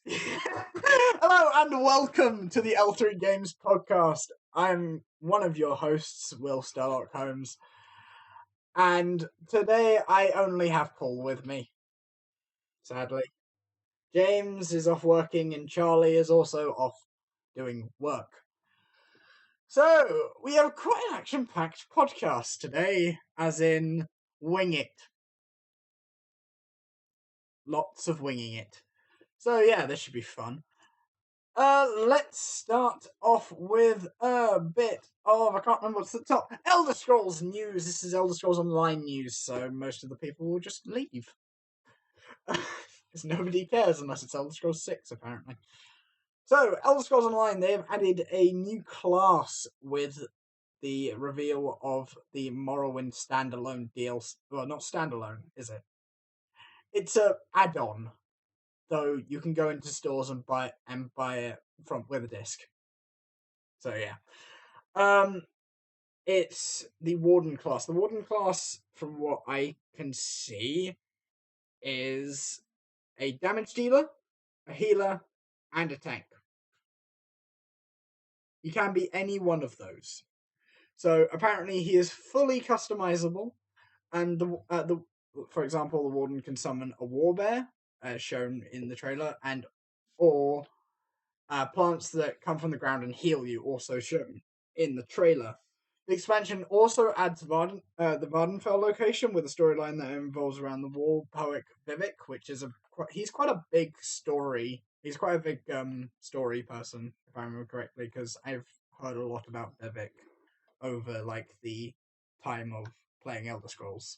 Hello and welcome to the L3 Games podcast. I'm one of your hosts, Will Starlock Holmes, and today I only have Paul with me, sadly. James is off working and Charlie is also off doing work. So, we have quite an action-packed podcast today, as in wing it. Lots of winging it. So yeah, this should be fun. Let's start off with a bit of, I can't remember what's the top, Elder Scrolls news. This is Elder Scrolls Online news, so most of the people will just leave. Because nobody cares unless it's Elder Scrolls 6, apparently. So, Elder Scrolls Online, they have added a new class with the reveal of the Morrowind standalone DLC. Well, not standalone, is it? It's a add-on. Though you can go into stores and buy it from with a disc. So yeah, it's the Warden class. The Warden class, from what I can see, is a damage dealer, a healer, and a tank. You can be any one of those. So apparently he is fully customizable, and for example, the Warden can summon a warbear, as shown in the trailer, or plants that come from the ground and heal you, also shown in the trailer. The expansion also adds the Vardenfell location with a storyline that involves around the war poet Vivek, which is he's quite a big story. He's quite a big story person, if I remember correctly, because I've heard a lot about Vivek over like the time of playing Elder Scrolls.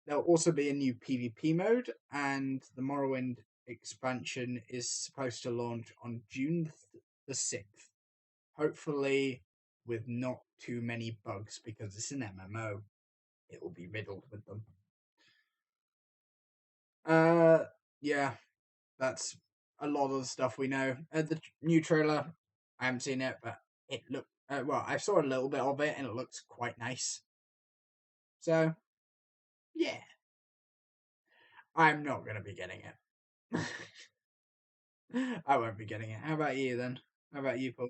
There'll also be a new PvP mode, and the Morrowind expansion is supposed to launch on June the 6th. Hopefully with not too many bugs, because it's an MMO. It will be riddled with them. Yeah, that's a lot of the stuff we know. The new trailer, I haven't seen it, but it looked, well, I saw a little bit of it and it looks quite nice. So, yeah. I'm not going to be getting it. I won't be getting it. How about you then? How about you, Paul?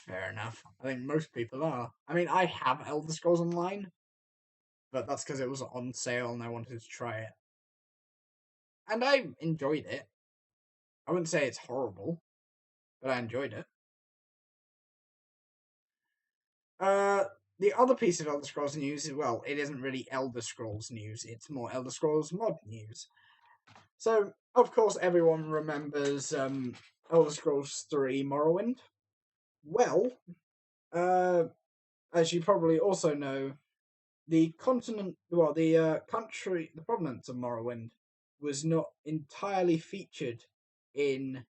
Fair enough. I think most people are. I mean, I have Elder Scrolls Online, but that's because it was on sale and I wanted to try it. And I enjoyed it. I wouldn't say it's horrible, but I enjoyed it. The other piece of Elder Scrolls news is, well, it isn't really Elder Scrolls news, it's more Elder Scrolls mod news. So, of course, everyone remembers Elder Scrolls 3 Morrowind. Well, as you probably also know, the continent, well, the country, the province of Morrowind was not entirely featured in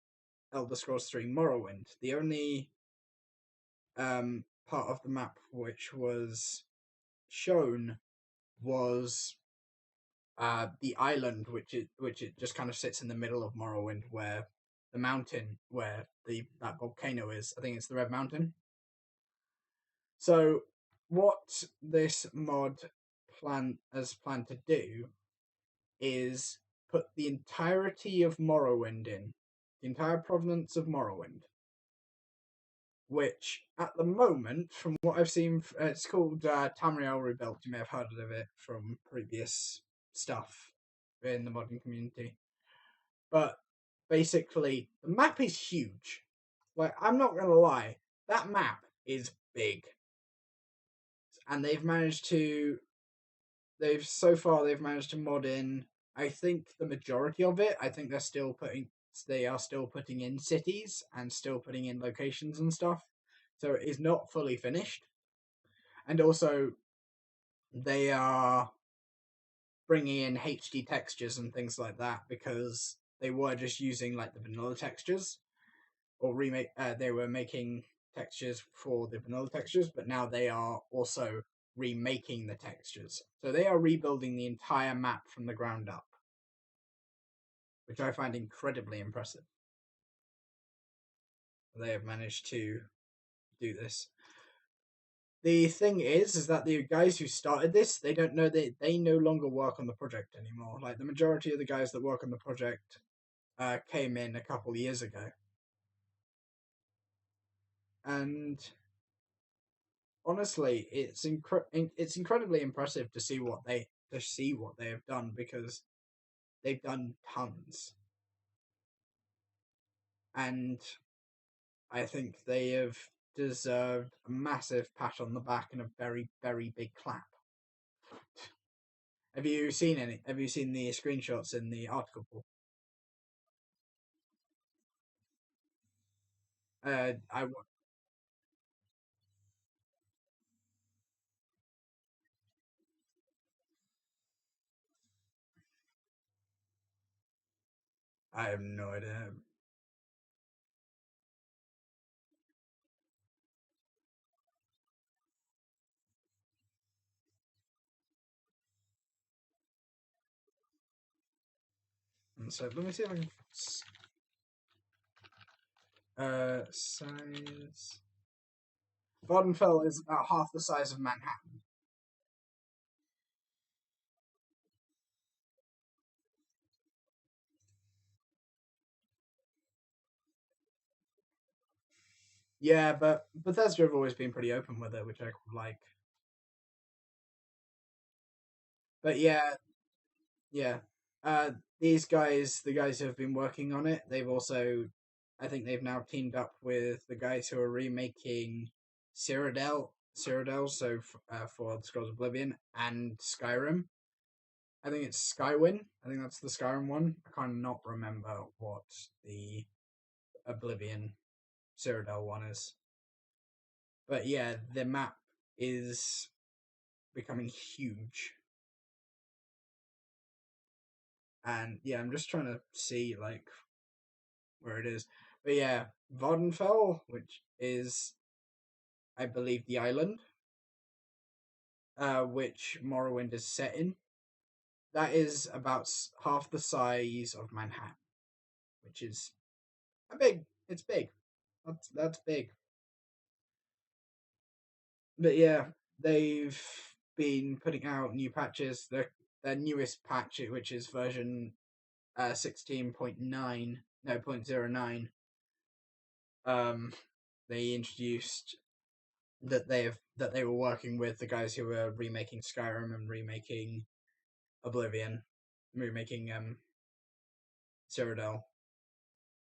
Elder Scrolls 3 Morrowind. The only part of the map which was shown was the island, which it just kind of sits in the middle of Morrowind, where the mountain where that volcano is. I think it's the Red Mountain. So, what this mod has planned to do is put the entirety of Morrowind in, the entire province of Morrowind, which at the moment, from what I've seen, it's called Tamriel Rebuilt. You may have heard of it from previous stuff in the modern community. But basically, the map is huge. Like, I'm not going to lie, that map is big. And they've managed to managed to mod in, I think, the majority of it. I think they are still putting in cities and still putting in locations and stuff. So it is not fully finished. And also, they are bringing in HD textures and things like that, because they were just using like the vanilla textures, or they were making textures for the vanilla textures, but now they are also remaking the textures. So they are rebuilding the entire map from the ground up, which I find incredibly impressive. They have managed to do this. The thing is that the guys who started this, they don't know they no longer work on the project anymore. Like the majority of the guys that work on the project came in a couple years ago, and honestly, it's incredibly impressive to see what they have done because they've done tons, and I think they have deserved a massive pat on the back and a very very big clap. Have you seen any? Have you seen the screenshots in the article? I have no idea. And so let me see if I can. Size. Vardenfell is about half the size of Manhattan. Yeah, but Bethesda have always been pretty open with it, which I like. But yeah, yeah. Uh, these guys, the guys who have been working on it, they've also, I think they've now teamed up with the guys who are remaking Cyrodiil, so for the Scrolls of Oblivion and Skyrim. I think it's Skywind. I think that's the Skyrim one. I can't not remember what the Oblivion Cyrodiil one is. But yeah, the map is becoming huge. And yeah, I'm just trying to see like where it is. But yeah, Vardenfell, which is I believe the island, which Morrowind is set in, that is about half the size of Manhattan, which is a big. It's big. That's big. But yeah, they've been putting out new patches. Their newest patch, which is version 16.9, no, 0.09, um, they introduced that they were working with the guys who were remaking Skyrim and remaking Oblivion, remaking Cyrodiil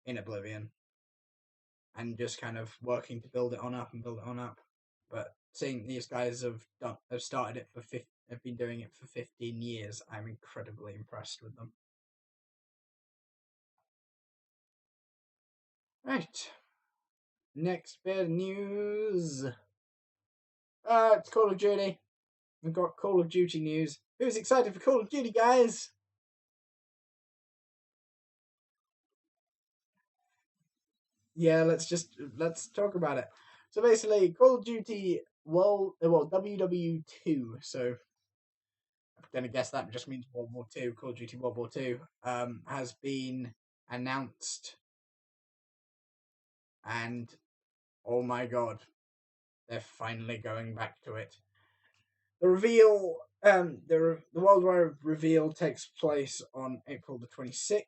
in Oblivion, and just kind of working to build it on up and build it on up. But seeing these guys have started it for have been doing it for 15 years, I'm incredibly impressed with them. Right. Next bit of news. It's Call of Duty. We've got Call of Duty news. Who's excited for Call of Duty, guys? Yeah, let's talk about it. So basically, Call of Duty WW2. So I'm gonna guess that just means World War Two. Call of Duty World War Two has been announced, and oh my god, they're finally going back to it. The reveal, the worldwide reveal takes place on April the 26th.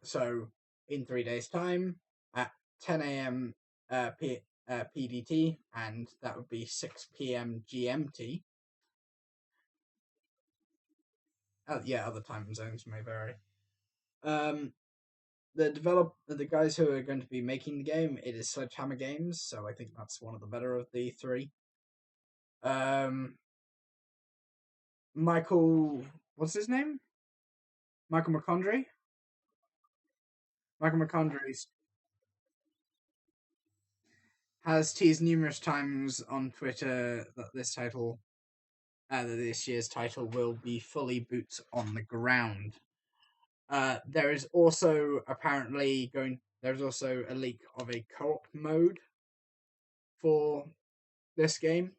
So in 3 days' time at 10 a.m. PDT, and that would be 6 p.m. GMT. Yeah, other time zones may vary. Um, the guys who are going to be making the game, it is Sledgehammer Games, so I think that's one of the better of the three. Um, Michael, what's his name? Michael McCondry. Michael McCondry has teased numerous times on Twitter that this year's title will be fully boots on the ground. There is also apparently going. There's also a leak of a co-op mode for this game,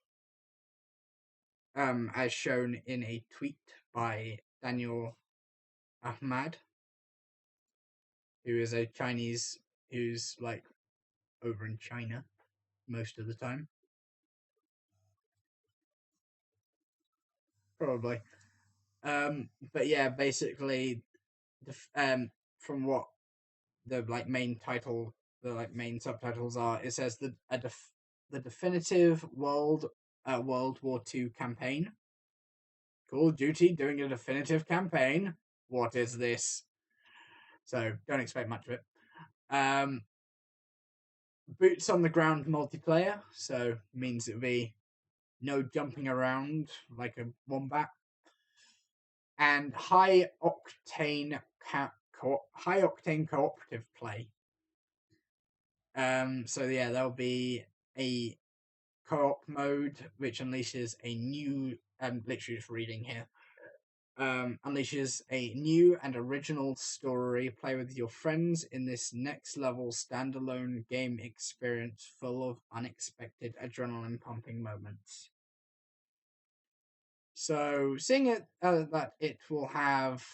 as shown in a tweet by Daniel Ahmad, who is a Chinese, who's like over in China. most of the time. Probably. But yeah, basically, from what the like main title, the like main subtitles are, it says the definitive World War II campaign. Call of Duty doing a definitive campaign. What is this? So don't expect much of it. Um, boots on the ground multiplayer, so means it'll be no jumping around like a wombat, and high octane cooperative play. So yeah, there'll be a co-op mode which unleashes a new. Literally just reading here. Unleashes a new and original story. Play with your friends in this next level standalone game experience full of unexpected adrenaline pumping moments. So, seeing it that it will have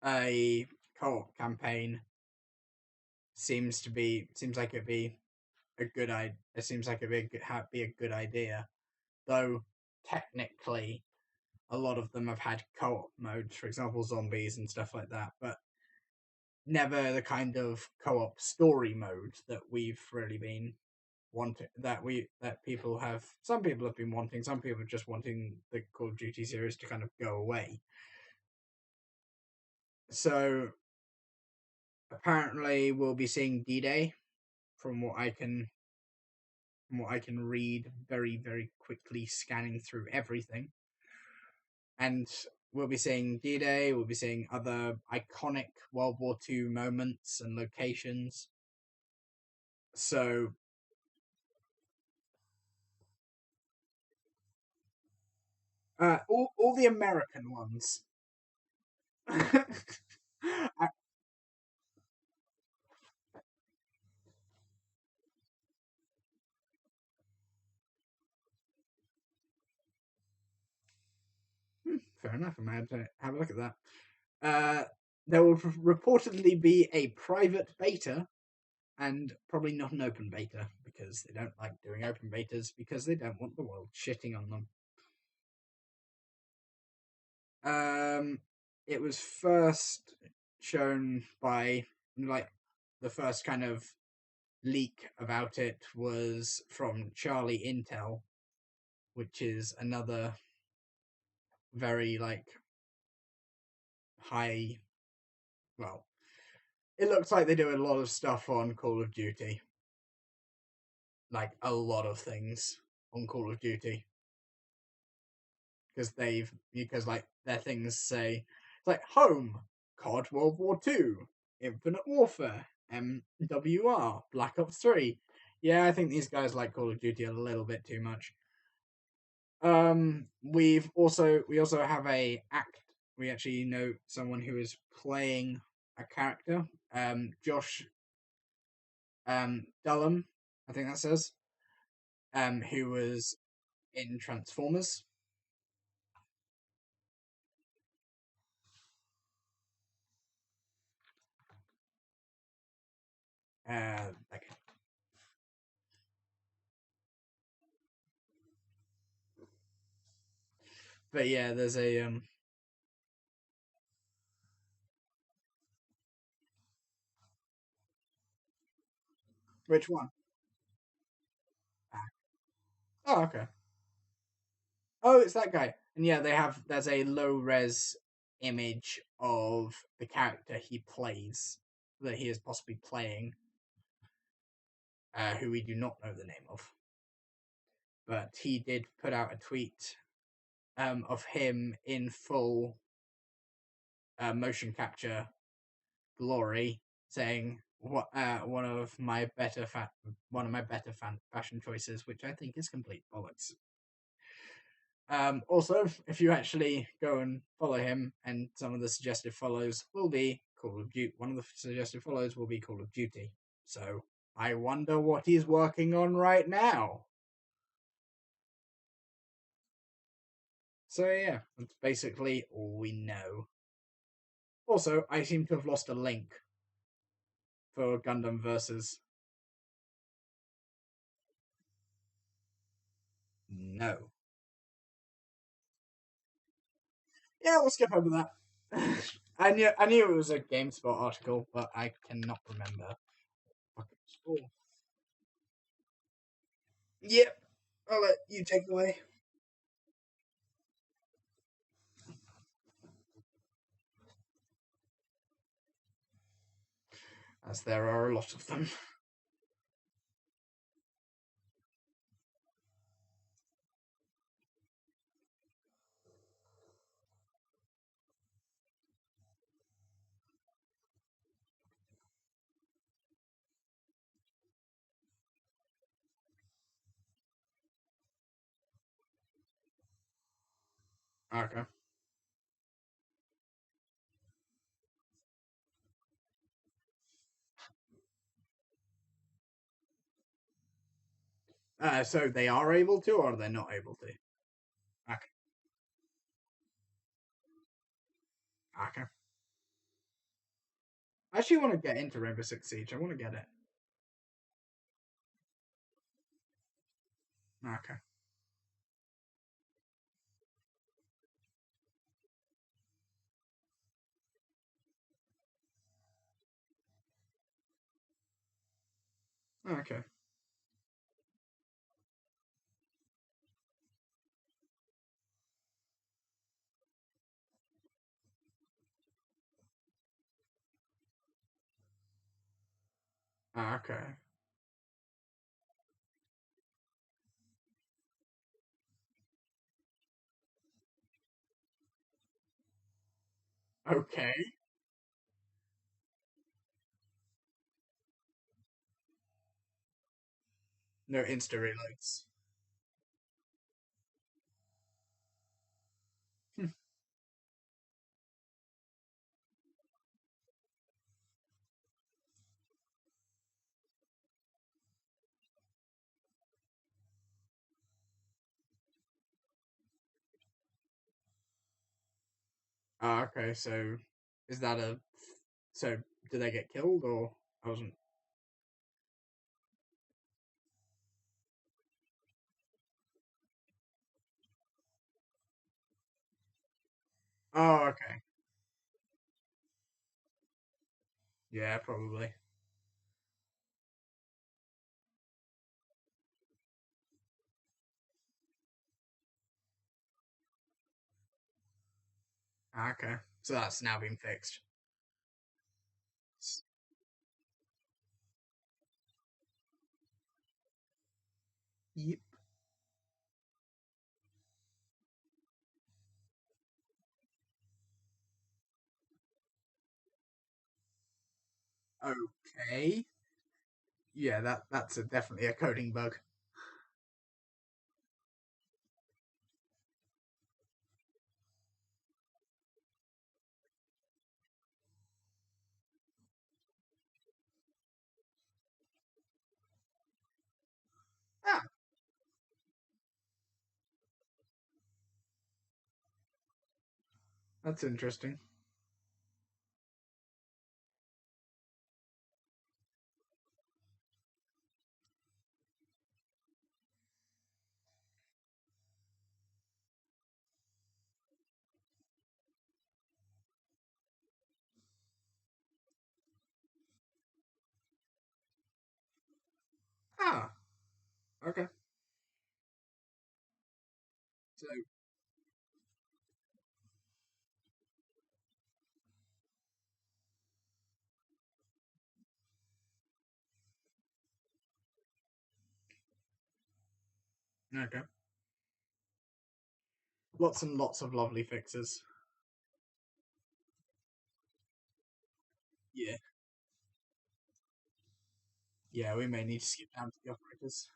a co-op campaign seems like it'd be a good idea. It seems like it'd be a good idea, though technically a lot of them have had co-op modes, for example, zombies and stuff like that, but never the kind of co-op story mode that we've really been wanting. That people have. Some people have been wanting. Some people are just wanting the Call of Duty series to kind of go away. So apparently, we'll be seeing D-Day, from what I can read very very quickly, scanning through everything. And we'll be seeing D-Day, we'll be seeing other iconic World War II moments and locations. So, all the American ones. Fair enough, I'm going to have a look at that. There will reportedly be a private beta and probably not an open beta because they don't like doing open betas because they don't want the world shitting on them. It was first shown by like the first kind of leak about it was from Charlie Intel, which is another very like high. Well, it looks like they do a lot of stuff on Call of Duty, like a lot of things on Call of Duty, because like their things say it's like home, COD World War II, Infinite Warfare, MWR, Black Ops 3. Yeah, I think these guys like Call of Duty a little bit too much. We also have a act. We actually know someone who is playing a character. Josh Dullum, I think that says. Who was in Transformers. Okay. But yeah, there's a which one? Oh, okay. Oh, it's that guy. And yeah, there's a low res image of the character he plays that he is possibly playing, who we do not know the name of. But he did put out a tweet of him in full motion capture glory, saying what one of my better fashion choices, which I think is complete bollocks. Also, if you actually go and follow him, and some of the suggested follows will be Call of Duty. One of the suggested follows will be Call of Duty. So I wonder what he's working on right now. So yeah, that's basically all we know. Also, I seem to have lost a link for Gundam Versus. No. Yeah, we'll skip over that. I knew it was a GameSpot article, but I cannot remember. Oh. Yep. I'll let you take it away. As there are a lot of them. Okay. So they are able to, or they're not able to? Okay. Okay. I actually want to get into Rainbow Six Siege. I want to get it. Okay. Okay. Okay. Okay. No insta reloads. Okay. So is that a? So did they get killed or I wasn't? Oh, okay. Yeah, probably. Okay. So that's now been fixed. Yep. Okay. Yeah, that's definitely a coding bug. Ah, that's interesting. Ah, okay. So okay. Lots and lots of lovely fixes. Yeah. Yeah, we may need to skip down to the operators.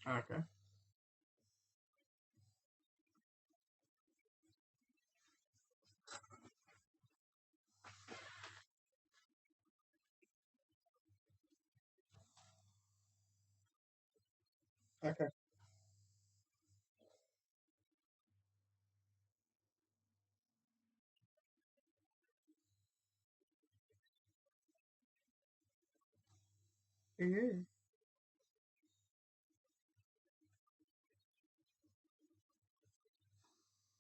Okay. Okay. Mm-hmm.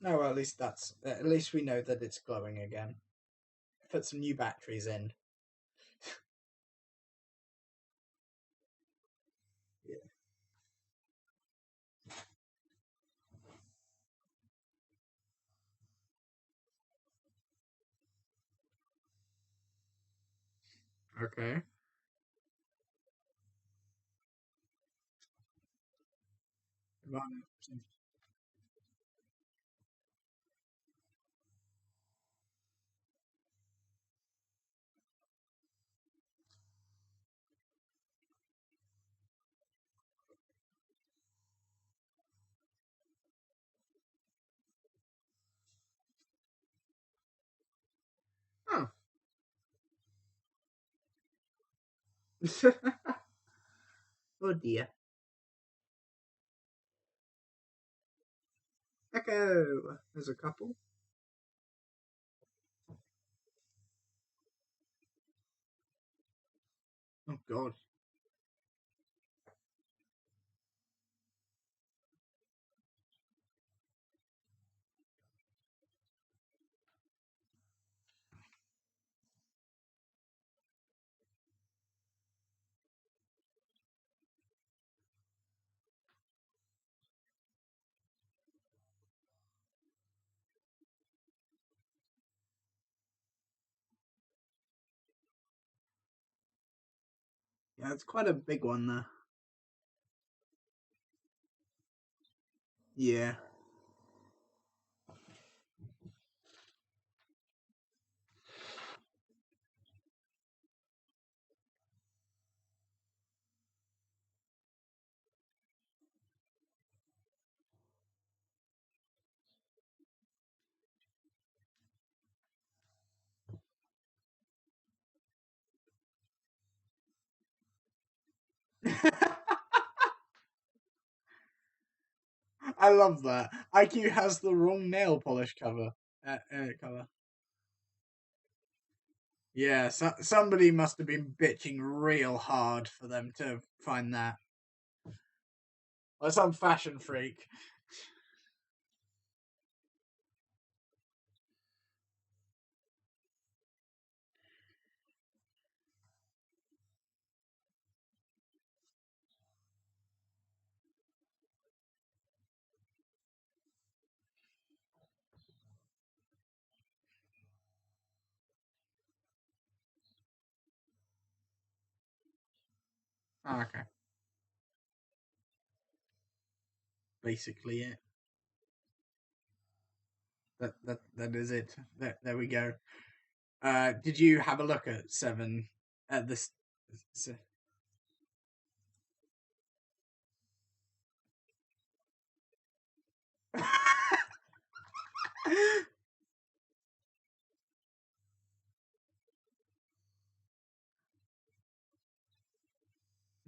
No, well, at least we know that it's glowing again. Put some new batteries in. Yeah. Okay. Right. Oh. Oh dear. Echo. There's a couple. Oh god. Yeah, it's quite a big one there. Yeah. I love that. IQ has the wrong nail polish cover. Color. Yeah, somebody must have been bitching real hard for them to find that. Or some fashion freak. Oh, okay. Basically it. That is it. There we go. Did you have a look at 7 at this?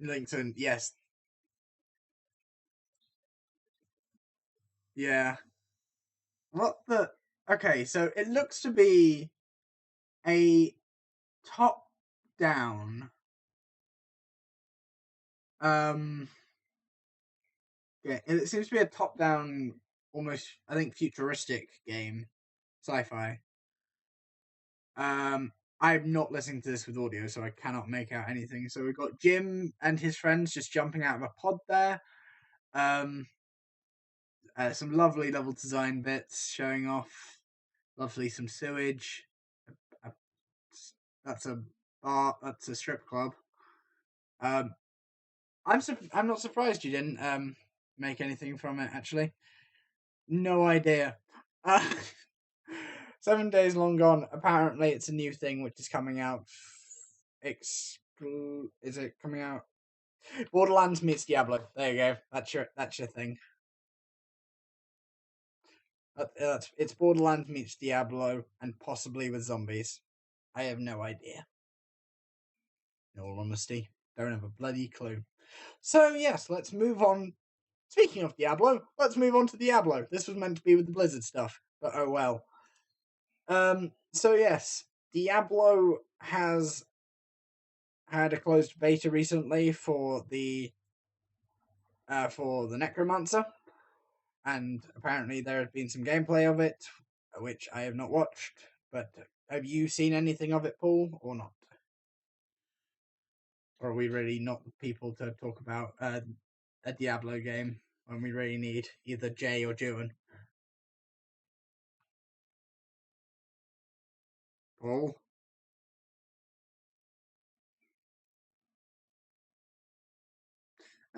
Lincoln, yes. Yeah. What the? Okay, so it looks to be a top down. Um, yeah, it seems to be a top down, almost I think futuristic game, sci-fi. Um, I'm not listening to this with audio, so I cannot make out anything. So we've got Jim and his friends just jumping out of a pod there. Um, some lovely level design bits showing off. Lovely, some sewage. Uh, That's a bar. That's a strip club. Um, I'm not surprised you didn't make anything from it. Actually, no idea. Uh, 7 days long gone. Apparently, it's a new thing which is coming out. Is it coming out? Borderlands meets Diablo. There you go. That's your thing. It's Borderlands meets Diablo and possibly with zombies. I have no idea. In all honesty, don't have a bloody clue. So yes, let's move on Speaking of Diablo, let's move on to Diablo. This was meant to be with the Blizzard stuff, but oh well. So yes, Diablo has had a closed beta recently for the Necromancer, and apparently there had been some gameplay of it, which I have not watched. But have you seen anything of it, Paul, or not? Or are we really not people to talk about a Diablo game when we really need either Jay or Juan? Paul?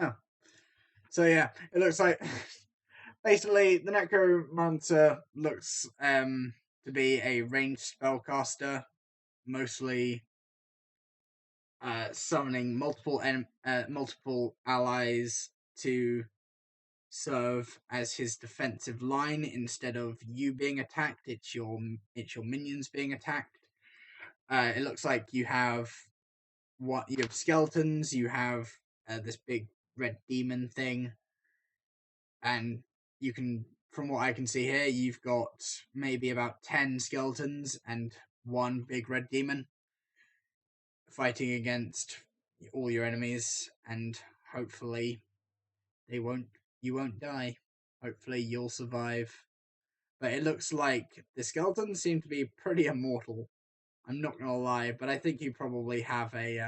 Oh. So yeah, it looks like basically the Necromancer looks to be a ranged spellcaster, mostly summoning multiple allies to serve as his defensive line instead of you being attacked. It's your minions being attacked. It looks like you have skeletons. You have this big red demon thing, and you can, from what I can see here, you've got maybe about 10 skeletons and one big red demon fighting against all your enemies, and hopefully you won't die. Hopefully you'll survive. But it looks like the skeletons seem to be pretty immortal. I'm not gonna lie, but I think you probably have a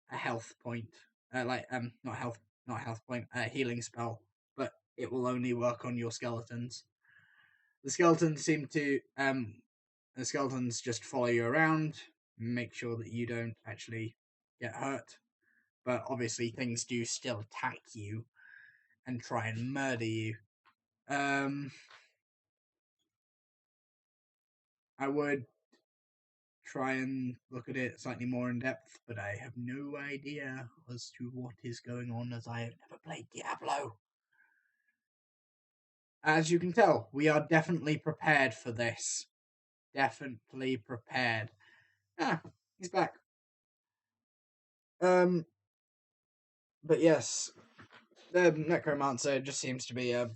health point, not health point, a healing spell, but it will only work on your skeletons. The skeletons the skeletons just follow you around, make sure that you don't actually get hurt. But obviously, things do still attack you and try and murder you. I would try and look at it slightly more in depth, but I have no idea as to what is going on, as I have never played Diablo. As you can tell, we are definitely prepared for this. Definitely prepared. Ah, he's back. But yes, the Necromancer just seems to be a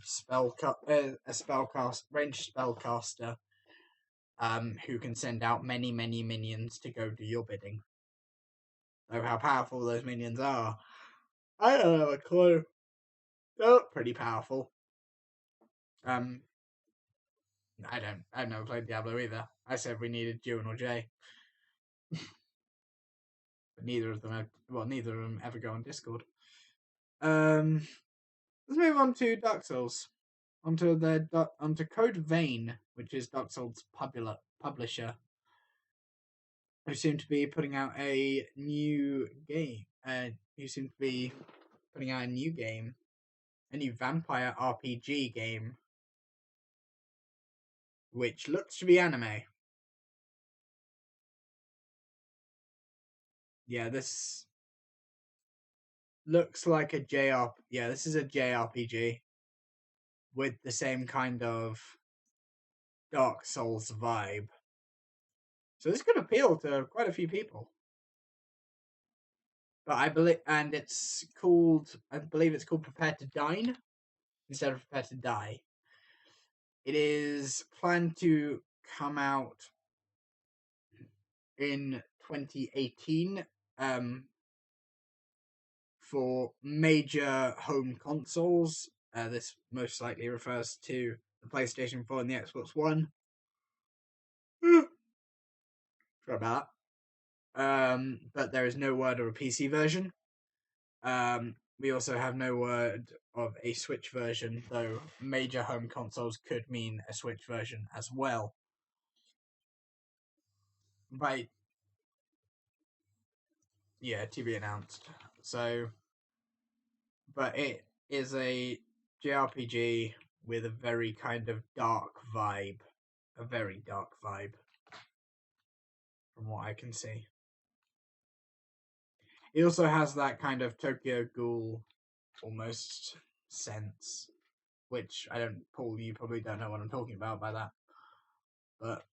ranged spellcaster, who can send out many minions to go do your bidding. Though how powerful those minions are, I don't have a clue. They look pretty powerful. I've never played Diablo either. I said we needed Juan or Jay, but neither of them ever go on Discord. Let's move on to Dark Souls. Onto Code Vein, which is Dark Souls publisher, who seem to be putting out a new game. A new vampire RPG game, which looks to be anime. Yeah, this looks like a JRPG. Yeah, this is a JRPG with the same kind of Dark Souls vibe. So this could appeal to quite a few people. But I believe it's called Prepare to Dine instead of Prepare to Die. It is planned to come out in 2018 for major home consoles. This most likely refers to the PlayStation 4 and the Xbox One. Sorry about that. But there is no word of a PC version. We also have no word of a Switch version, though major home consoles could mean a Switch version as well. Right. Yeah, to be announced. So, but it is a JRPG with a very kind of dark vibe. A very dark vibe, from what I can see. It also has that kind of Tokyo Ghoul almost sense, which Paul, you probably don't know what I'm talking about by that. But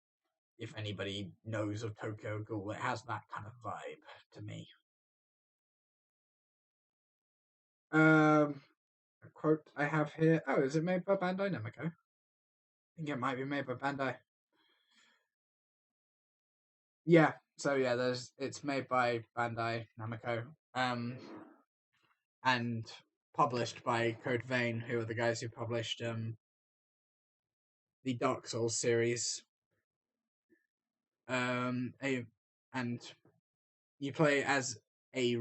if anybody knows of Tokyo Ghoul, it has that kind of vibe to me. quote I have here. Oh, is it made by Bandai Namco? I think it might be made by Bandai. Yeah. So yeah, it's made by Bandai Namco. And published by Code Vein, who are the guys who published the Dark Souls series. And you play as a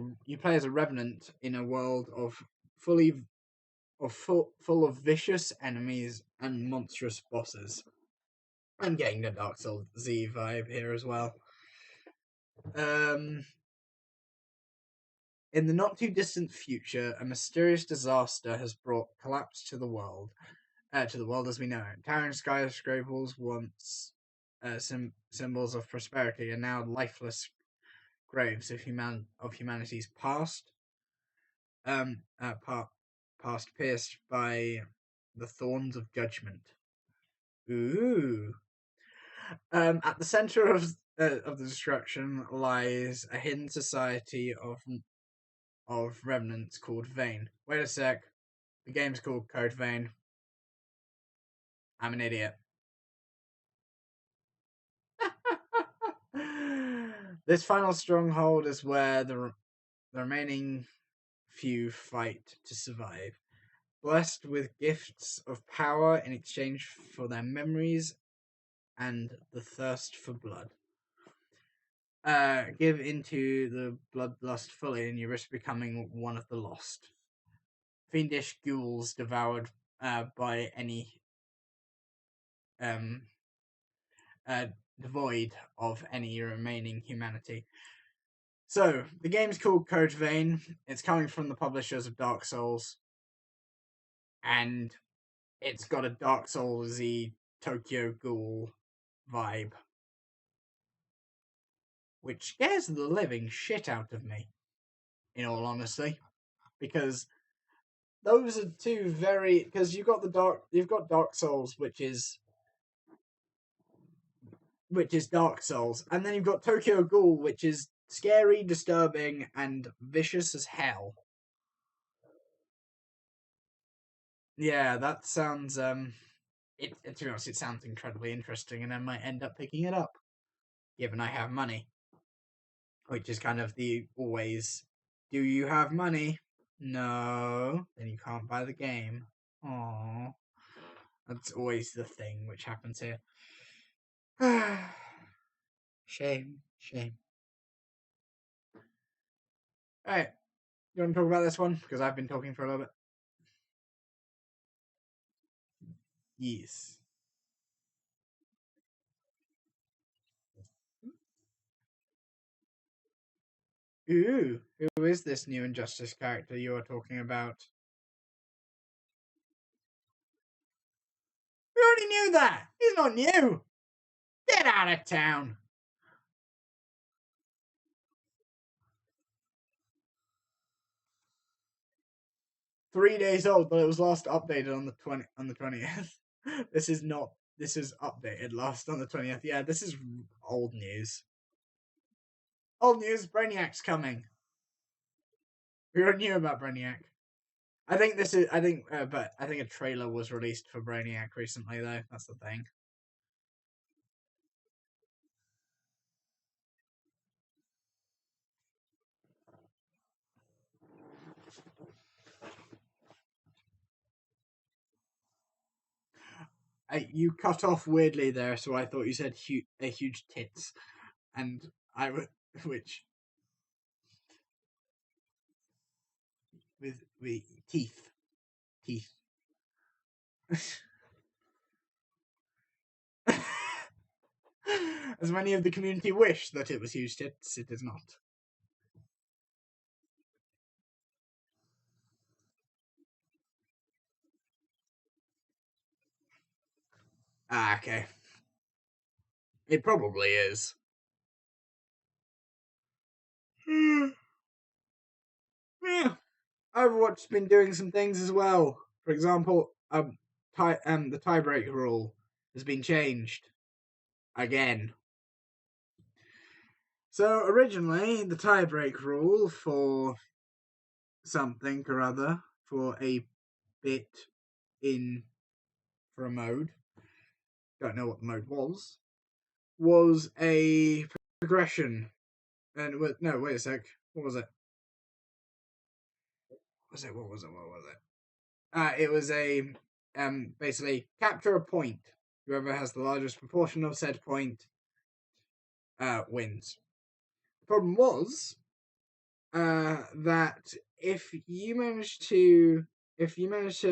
revenant in a world full of vicious enemies and monstrous bosses. I'm getting the Dark Souls Z vibe here as well. In the not too distant future, a mysterious disaster has brought collapse to the world as we know it. Towering skyscrapers, once symbols of prosperity, are now lifeless graves of humanity's past. Past pierced by the thorns of judgment. Ooh. At the center of the destruction lies a hidden society of remnants called Vein. Wait a sec. The game's called Code Vein. I'm an idiot. This final stronghold is where the remaining few fight to survive, blessed with gifts of power in exchange for their memories and the thirst for blood. Give into the bloodlust fully, and you risk becoming one of the lost. Fiendish ghouls devoured by any devoid of any remaining humanity. So, the game's called Code Vein. It's coming from the publishers of Dark Souls. And it's got a Dark Souls-y Tokyo Ghoul vibe. Which scares the living shit out of me, in all honesty. Because those are two very... Because you've got Dark Souls, which is Dark Souls. And then you've got Tokyo Ghoul, which is scary, disturbing, and vicious as hell. Yeah, that sounds to be honest, it sounds incredibly interesting, and I might end up picking it up, given I have money. Which is kind of the always, do you have money? No, then you can't buy the game. Aww. That's always the thing which happens here. Shame. Alright, you want to talk about this one? Because I've been talking for a little bit. Yes. Ooh, who is this new Injustice character you are talking about? We already knew that! He's not new! Get out of town! "3 days old, but it was last updated on the 20th. This is updated last on the 20th. Yeah, this is old news. Old news, Brainiac's coming. We already knew about Brainiac. I think a trailer was released for Brainiac recently, though. That's the thing. You cut off weirdly there, so I thought you said huge tits, and I would which with teeth. As many of the community wish that it was huge tits, it is not. Ah, okay. It probably is. Yeah. Overwatch's been doing some things as well. For example, the tiebreak rule has been changed again. So originally, the tiebreak rule for something or other, for a bit in for a mode, don't know what the mode was a progression. And no, wait a sec. What was it? What was it? It was a basically capture a point. Whoever has the largest proportion of said point wins. The problem was that if you manage to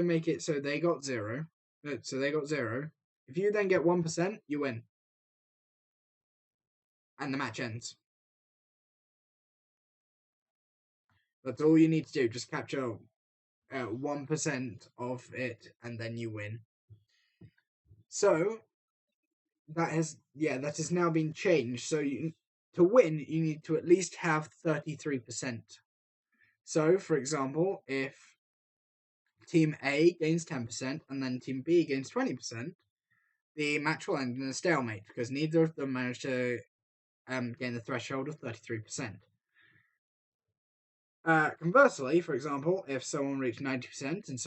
make it so they got zero, if you then get 1%, you win, and the match ends. That's all you need to do. Just capture 1% of it, and then you win. So that has now been changed. So to win, you need to at least have 33%. So, for example, if Team A gains 10% and then Team B gains 20%, the match will end in a stalemate because neither of them managed to gain the threshold of 33%. Conversely, for example, if someone reached 90% and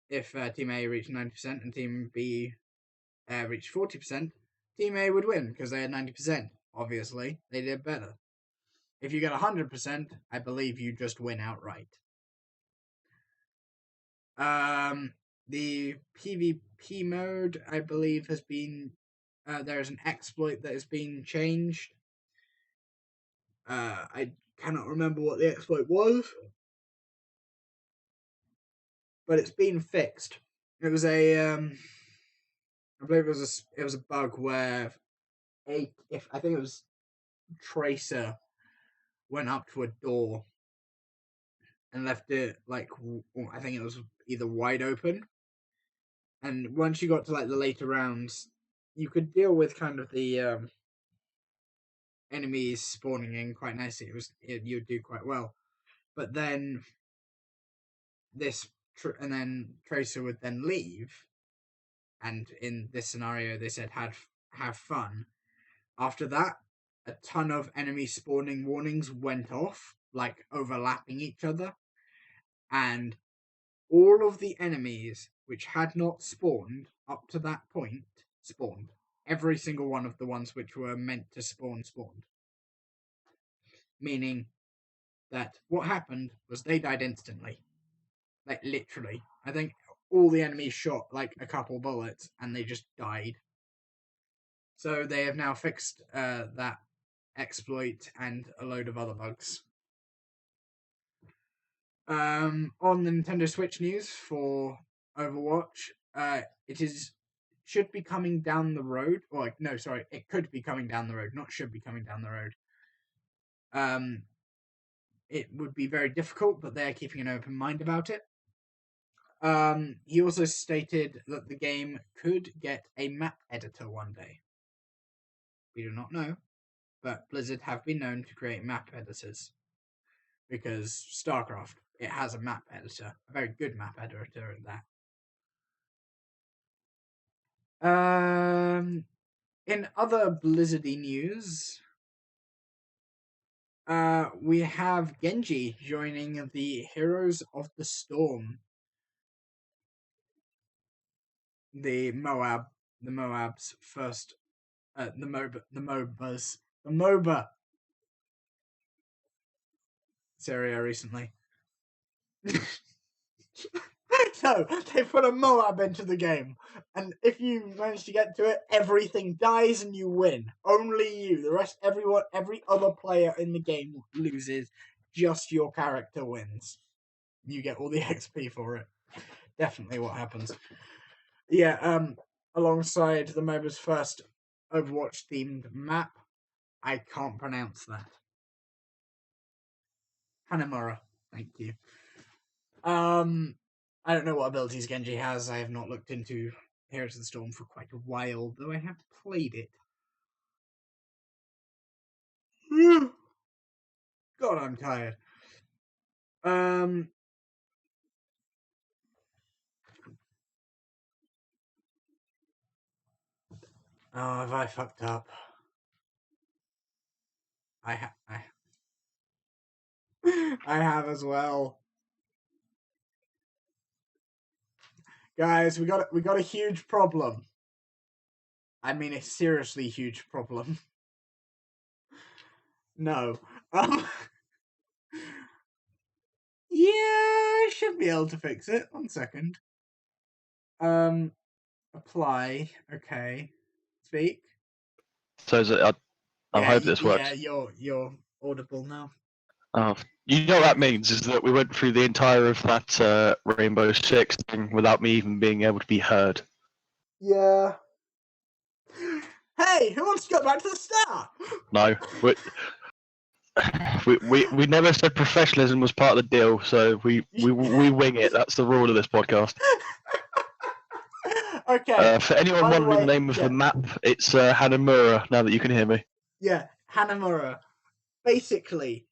if Team A reached 90% and Team B reached 40%, Team A would win because they had 90%. Obviously, they did better. If you get 100%, I believe you just win outright. The PvP mode, I believe, has been there is an exploit that has been changed. I cannot remember what the exploit was, but it's been fixed. It was I believe it was a bug where I think it was Tracer went up to a door and left it I think it was either wide open, and once you got to the later rounds, you could deal with kind of the enemies spawning in quite nicely. You would do quite well, but then Tracer would then leave, and in this scenario they said have fun. After that, a ton of enemy spawning warnings went off, overlapping each other, and all of the enemies which had not spawned up to that point spawned. Every single one of the ones which were meant to spawned. Meaning that what happened was they died instantly. Literally. I think all the enemies shot a couple bullets and they just died. So they have now fixed that exploit and a load of other bugs. On the Nintendo Switch news for Overwatch, should be coming down the road. It could be coming down the road, not should be coming down the road. It would be very difficult, but they are keeping an open mind about it. He also stated that the game could get a map editor one day. We do not know, but Blizzard have been known to create map editors. Because StarCraft, it has a map editor. A very good map editor at that. In other Blizzardy news, we have Genji joining the Heroes of the Storm. The Moab's first, the MOBA Syria recently. So they put a Moab into the game, and if you manage to get to it, everything dies and you win. Only you. The rest, every other player in the game loses. Just your character wins. You get all the XP for it. Definitely what happens. Yeah. Alongside the MOBA's first Overwatch themed map, I can't pronounce that. Hanamura. Thank you. I don't know what abilities Genji has. I have not looked into Heroes of the Storm for quite a while, though I have played it. God, I'm tired. Oh, have I fucked up? I have as well. Guys, we got a huge problem. I mean, a seriously huge problem. No. Yeah, I should be able to fix it. 1 second. Apply. Okay. Speak. So I hope this works. Yeah, you're audible now. Oh, you know what that means is that we went through the entire of that Rainbow Six thing without me even being able to be heard. Yeah. Hey, who wants to go back to the start? No, we never said professionalism was part of the deal, so we wing it. That's the rule of this podcast. Okay. For anyone wondering the name of the map, it's Hanamura. Now that you can hear me. Yeah, Hanamura. Basically,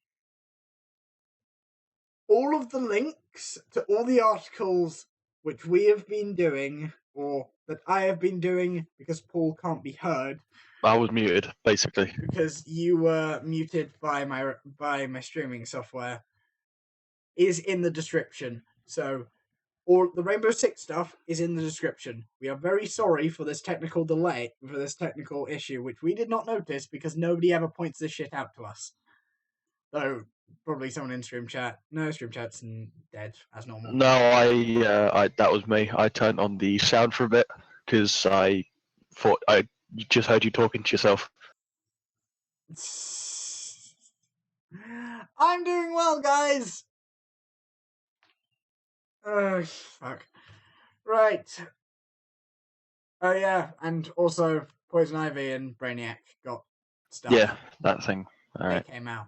all of the links to all the articles which we have been doing, or that I have been doing because Paul can't be heard. I was muted, basically. Because you were muted by my streaming software, is in the description. So all the Rainbow Six stuff is in the description. We are very sorry for this technical delay, for this technical issue, which we did not notice because nobody ever points this shit out to us. Though probably someone in stream chat. No, stream chat's dead as normal. No, I that was me. I turned on the sound for a bit because I thought I just heard you talking to yourself. I'm doing well, guys. Oh fuck. Right. Oh yeah, and also Poison Ivy and Brainiac got stuff. Yeah, that thing. All right. They came out.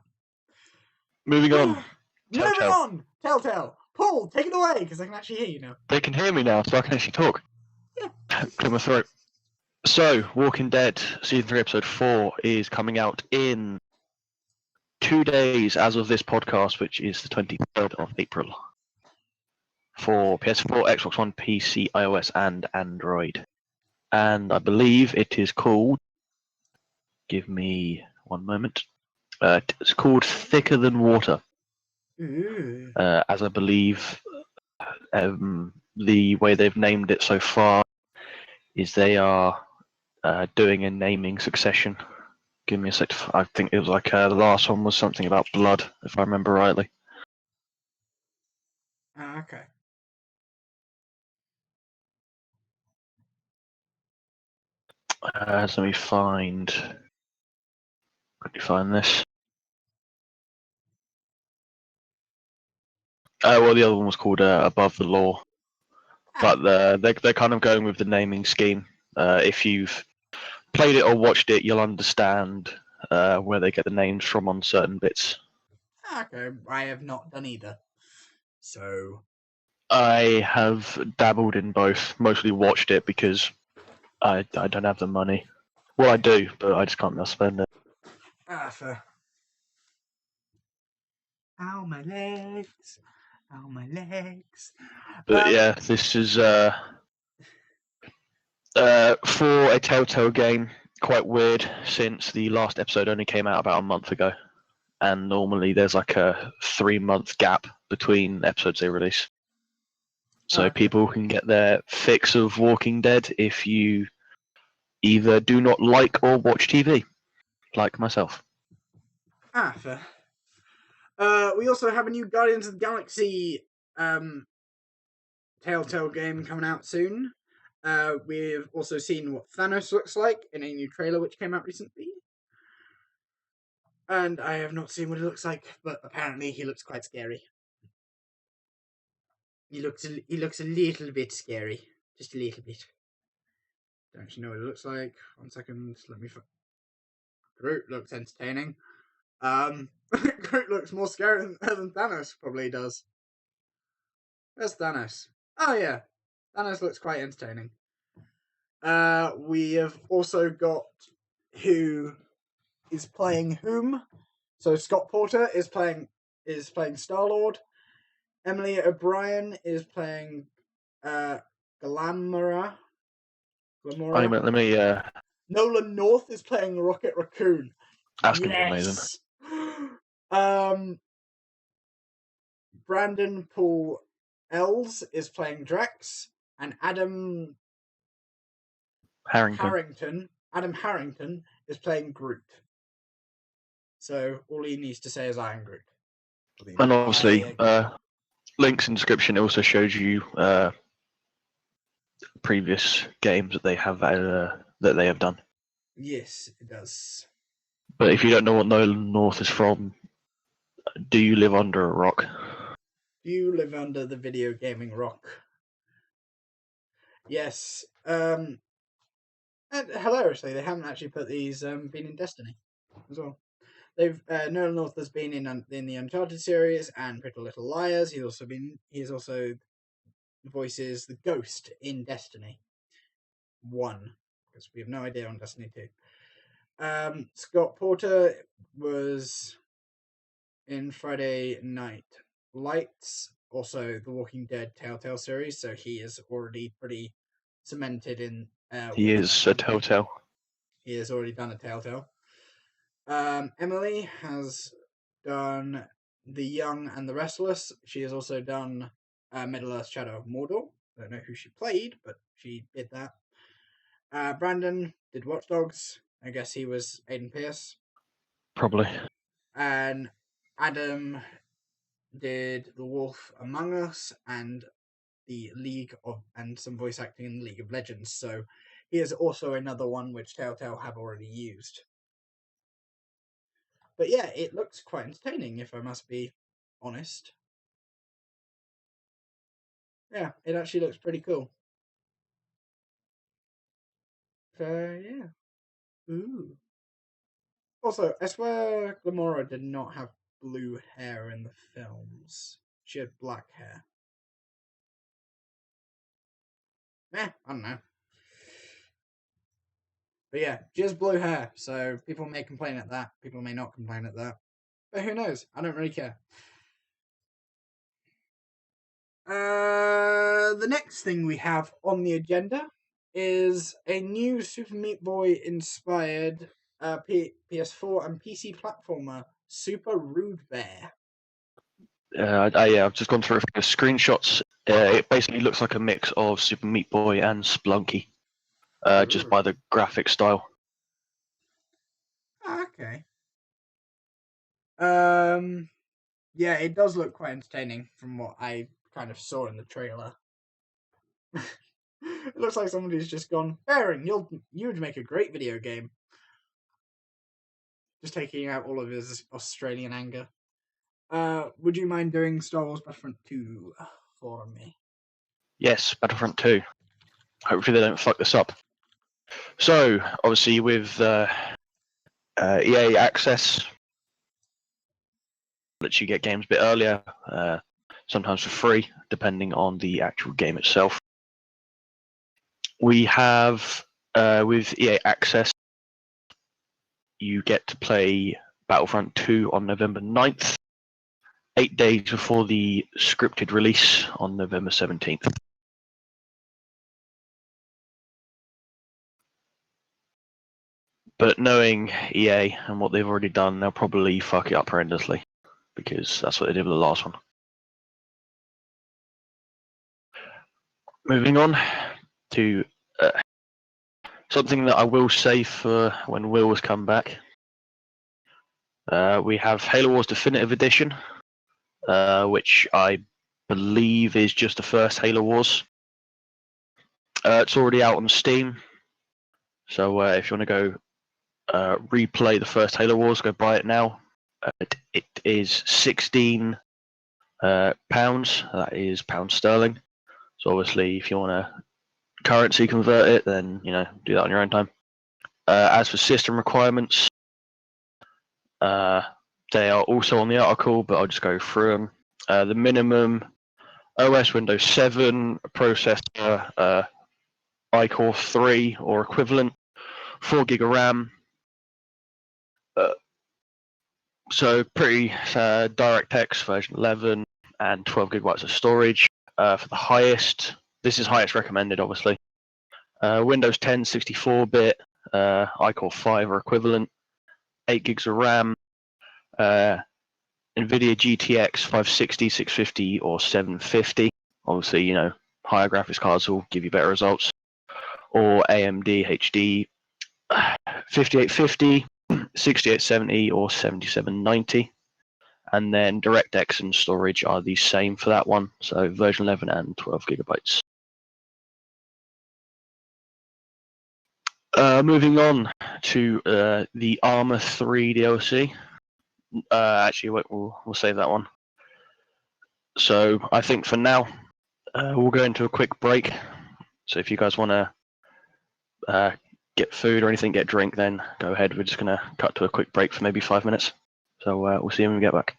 Moving on. Moving on. Telltale. Paul, take it away because I can actually hear you now. They can hear me now, so I can actually talk. Yeah. Clear my throat. So, Walking Dead season 3 episode 4 is coming out in 2 days as of this podcast, which is the 23rd of April. For PS4, Xbox One, PC, iOS, and Android. And I believe it is called. Give me 1 moment. It's called Thicker Than Water. As I believe the way they've named it so far is they are doing a naming succession. Give me a sec. I think it was like the last one was something about blood, if I remember rightly. Okay. So let me find. Let me find this. Well, the other one was called Above the Law, but they're kind of going with the naming scheme. If you've played it or watched it, you'll understand where they get the names from on certain bits. Okay, I have not done either. So I have dabbled in both, mostly watched it because I don't have the money. Well, I do, but I just can't spend it. fair. Ow, my legs. Ow, my legs. But yeah, this is for a Telltale game, quite weird since the last episode only came out about a month ago. And normally there's like a 3-month gap between episodes they release. So people can get their fix of Walking Dead if you either do not like or watch TV, like myself. Fair. We also have a new Guardians of the Galaxy Telltale game coming out soon. We've also seen what Thanos looks like in a new trailer which came out recently. And I have not seen what he looks like, but apparently he looks quite scary. He looks a little bit scary. Just a little bit. Don't actually know what it looks like. 1 second, let me... Groot looks entertaining. Groot looks more scary than Thanos probably does. Where's Thanos? Oh yeah, Thanos looks quite entertaining. We have also got who is playing whom. So Scott Porter is playing Star-Lord. Emily O'Brien is playing Gamora. Let me. Nolan North is playing Rocket Raccoon. That's gonna be amazing. Brandon Paul Els is playing Drax. and Adam Harrington. Harrington is playing Groot. So all he needs to say is "I am Groot." And I obviously, agree. links in description. It also shows you previous games that they have done. Yes, it does. But if you don't know what Nolan North is from, do you live under a rock? You live under the video gaming rock. Yes. And hilariously, they haven't actually put these been in Destiny as well. They've Nolan North has been in the Uncharted series and Pretty Little Liars. He's also voices the Ghost in Destiny 1, because we have no idea on Destiny 2. Scott Porter was in Friday Night Lights, also the Walking Dead Telltale series, so he is already pretty cemented in He with is that a company. Telltale. He has already done a Telltale. Emily has done The Young and the Restless. She has also done Middle Earth Shadow of Mordor. I don't know who she played, but she did that. Brandon did Watch Dogs. I guess he was Aiden Pierce. Probably. And Adam did The Wolf Among Us and and some voice acting in League of Legends. So he is also another one which Telltale have already used. But yeah, it looks quite entertaining, if I must be honest. Yeah, it actually looks pretty cool. Yeah. Ooh. Also, I swear Gamora did not have blue hair in the films. She had black hair. I don't know. But yeah, she has blue hair, so people may complain at that. People may not complain at that. But who knows? I don't really care. The next thing we have on the agenda is a new Super Meat Boy inspired PS4 and PC platformer, Super Rude Bear. I've just gone through a few screenshots. It basically looks like a mix of Super Meat Boy and Splunky, just by the graphic style. Okay. Yeah, it does look quite entertaining from what I kind of saw in the trailer. It looks like somebody's just gone, Baron, you'd make a great video game. Just taking out all of his Australian anger. Would you mind doing Star Wars Battlefront 2 for me? Yes, Battlefront 2. Hopefully they don't fuck this up. So, obviously with EA Access, lets you get games a bit earlier, sometimes for free, depending on the actual game itself. We have, with EA Access, you get to play Battlefront 2 on November 9th, 8 days before the scripted release on November 17th. But knowing EA and what they've already done, they'll probably fuck it up horrendously, because that's what they did with the last one. Moving on to something that I will say for when Will has come back. We have Halo Wars Definitive Edition, which I believe is just the first Halo Wars. It's already out on Steam, so if you want to go replay the first Halo Wars, go buy it now. It is £16. That is pounds sterling. So obviously, if you want to currency convert it, then do that on your own time. As for system requirements, they are also on the article, but I'll just go through them. The minimum OS Windows 7 processor, iCore 3 or equivalent, 4 gig of RAM. So pretty DirectX version 11 and 12 gigabytes of storage. For the highest, this is highest recommended, obviously. Windows 10 64-bit, iCore 5 or equivalent, 8 gigs of RAM, NVIDIA GTX 560, 650 or 750. Obviously, higher graphics cards will give you better results, or AMD HD 5850, 6870, or 7790. And then DirectX and storage are the same for that one, so version 11 and 12 gigabytes. Moving on to the Arma 3 DLC. Actually, we'll save that one. So I think for now, we'll go into a quick break. So if you guys want to get food or anything, get drink, then go ahead. We're just going to cut to a quick break for maybe 5 minutes. So we'll see you when we get back.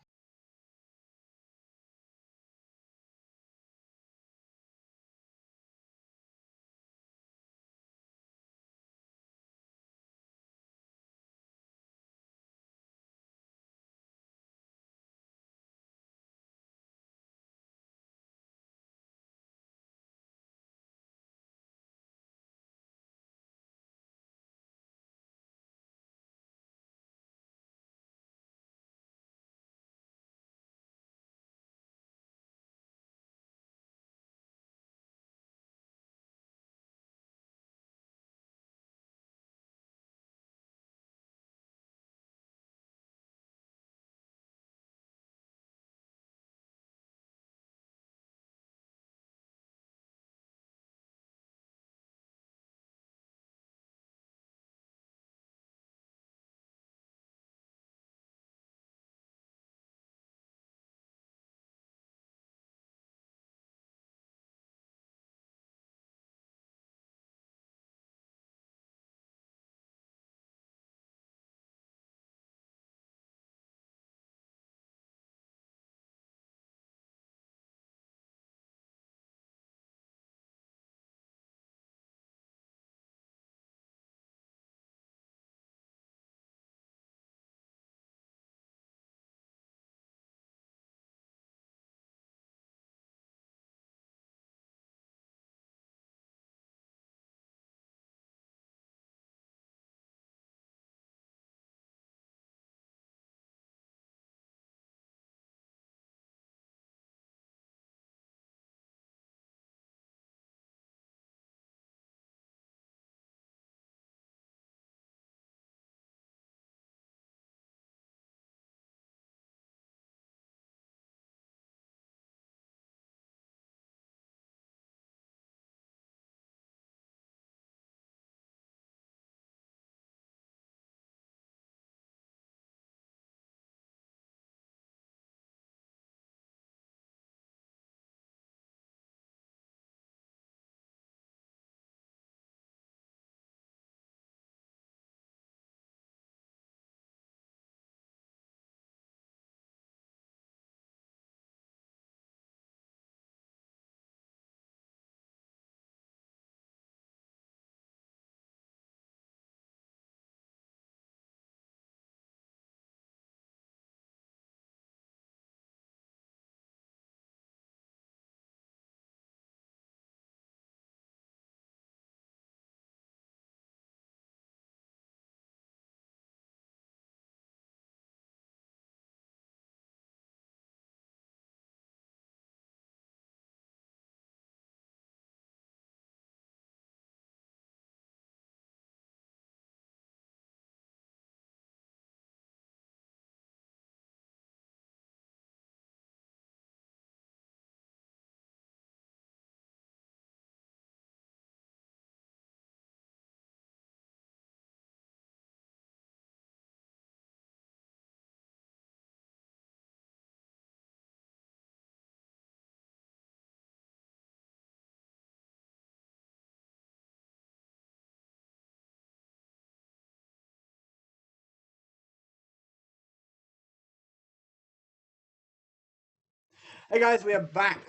Hey guys, we are back.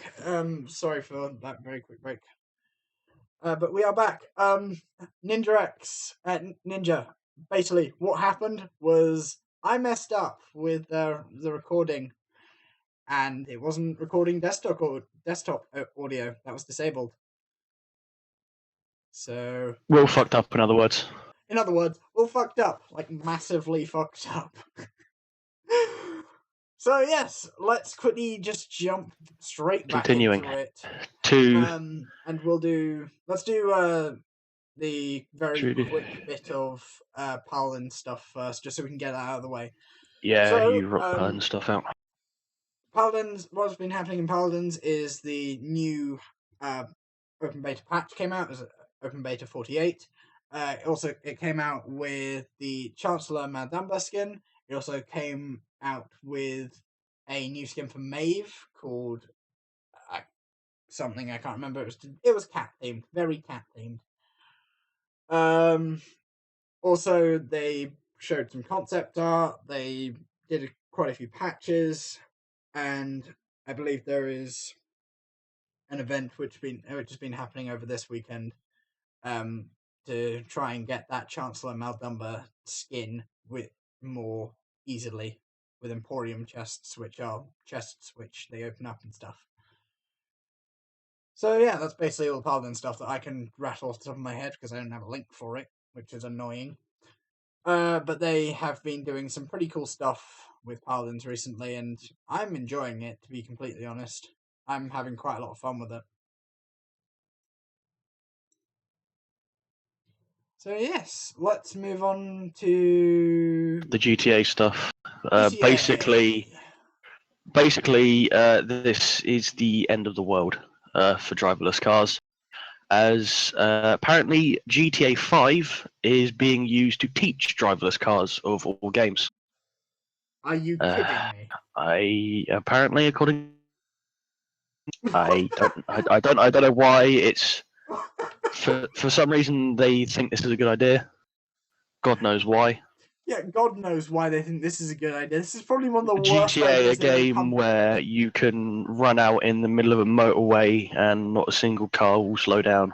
Sorry for that very quick break. But we are back. Ninja. Basically, what happened was I messed up with the recording, and it wasn't recording desktop audio. That was disabled. So, Will fucked up, in other words. in other words, all fucked up, like massively fucked up. So yes, let's quickly just jump straight back Continuing into it. to And let's do the very quick bit of Paladin stuff first, just so we can get that out of the way. So, you rock burn stuff out. Paladins, what's been happening in Paladins is the new open beta patch came out, as open beta 48. It came out with the Chancellor Madamba skin. It also came out with a new skin for Maeve called something I can't remember. It was cat themed, very cat themed. Also, they showed some concept art. They did quite a few patches, and I believe there is an event which has been happening over this weekend to try and get that Chancellor Maldumba skin with more easily with Emporium chests, which are chests which they open up and stuff. So yeah, that's basically all the Paladin stuff that I can rattle off the top of my head because I don't have a link for it, which is annoying. But they have been doing some pretty cool stuff with Paladins recently, and I'm enjoying it, to be completely honest. I'm having quite a lot of fun with it. So yes, let's move on to The GTA stuff. GTA. Basically, this is the end of the world for driverless cars, as apparently GTA 5 is being used to teach driverless cars of all games. Are you kidding me? Apparently, according, I don't know why it's for some reason they think this is a good idea. God knows why. Yeah, God knows why they think this is a good idea. This is probably one of the worst GTA, a ideas they've ever game come. where you can run out in the middle of a motorway and not a single car will slow down.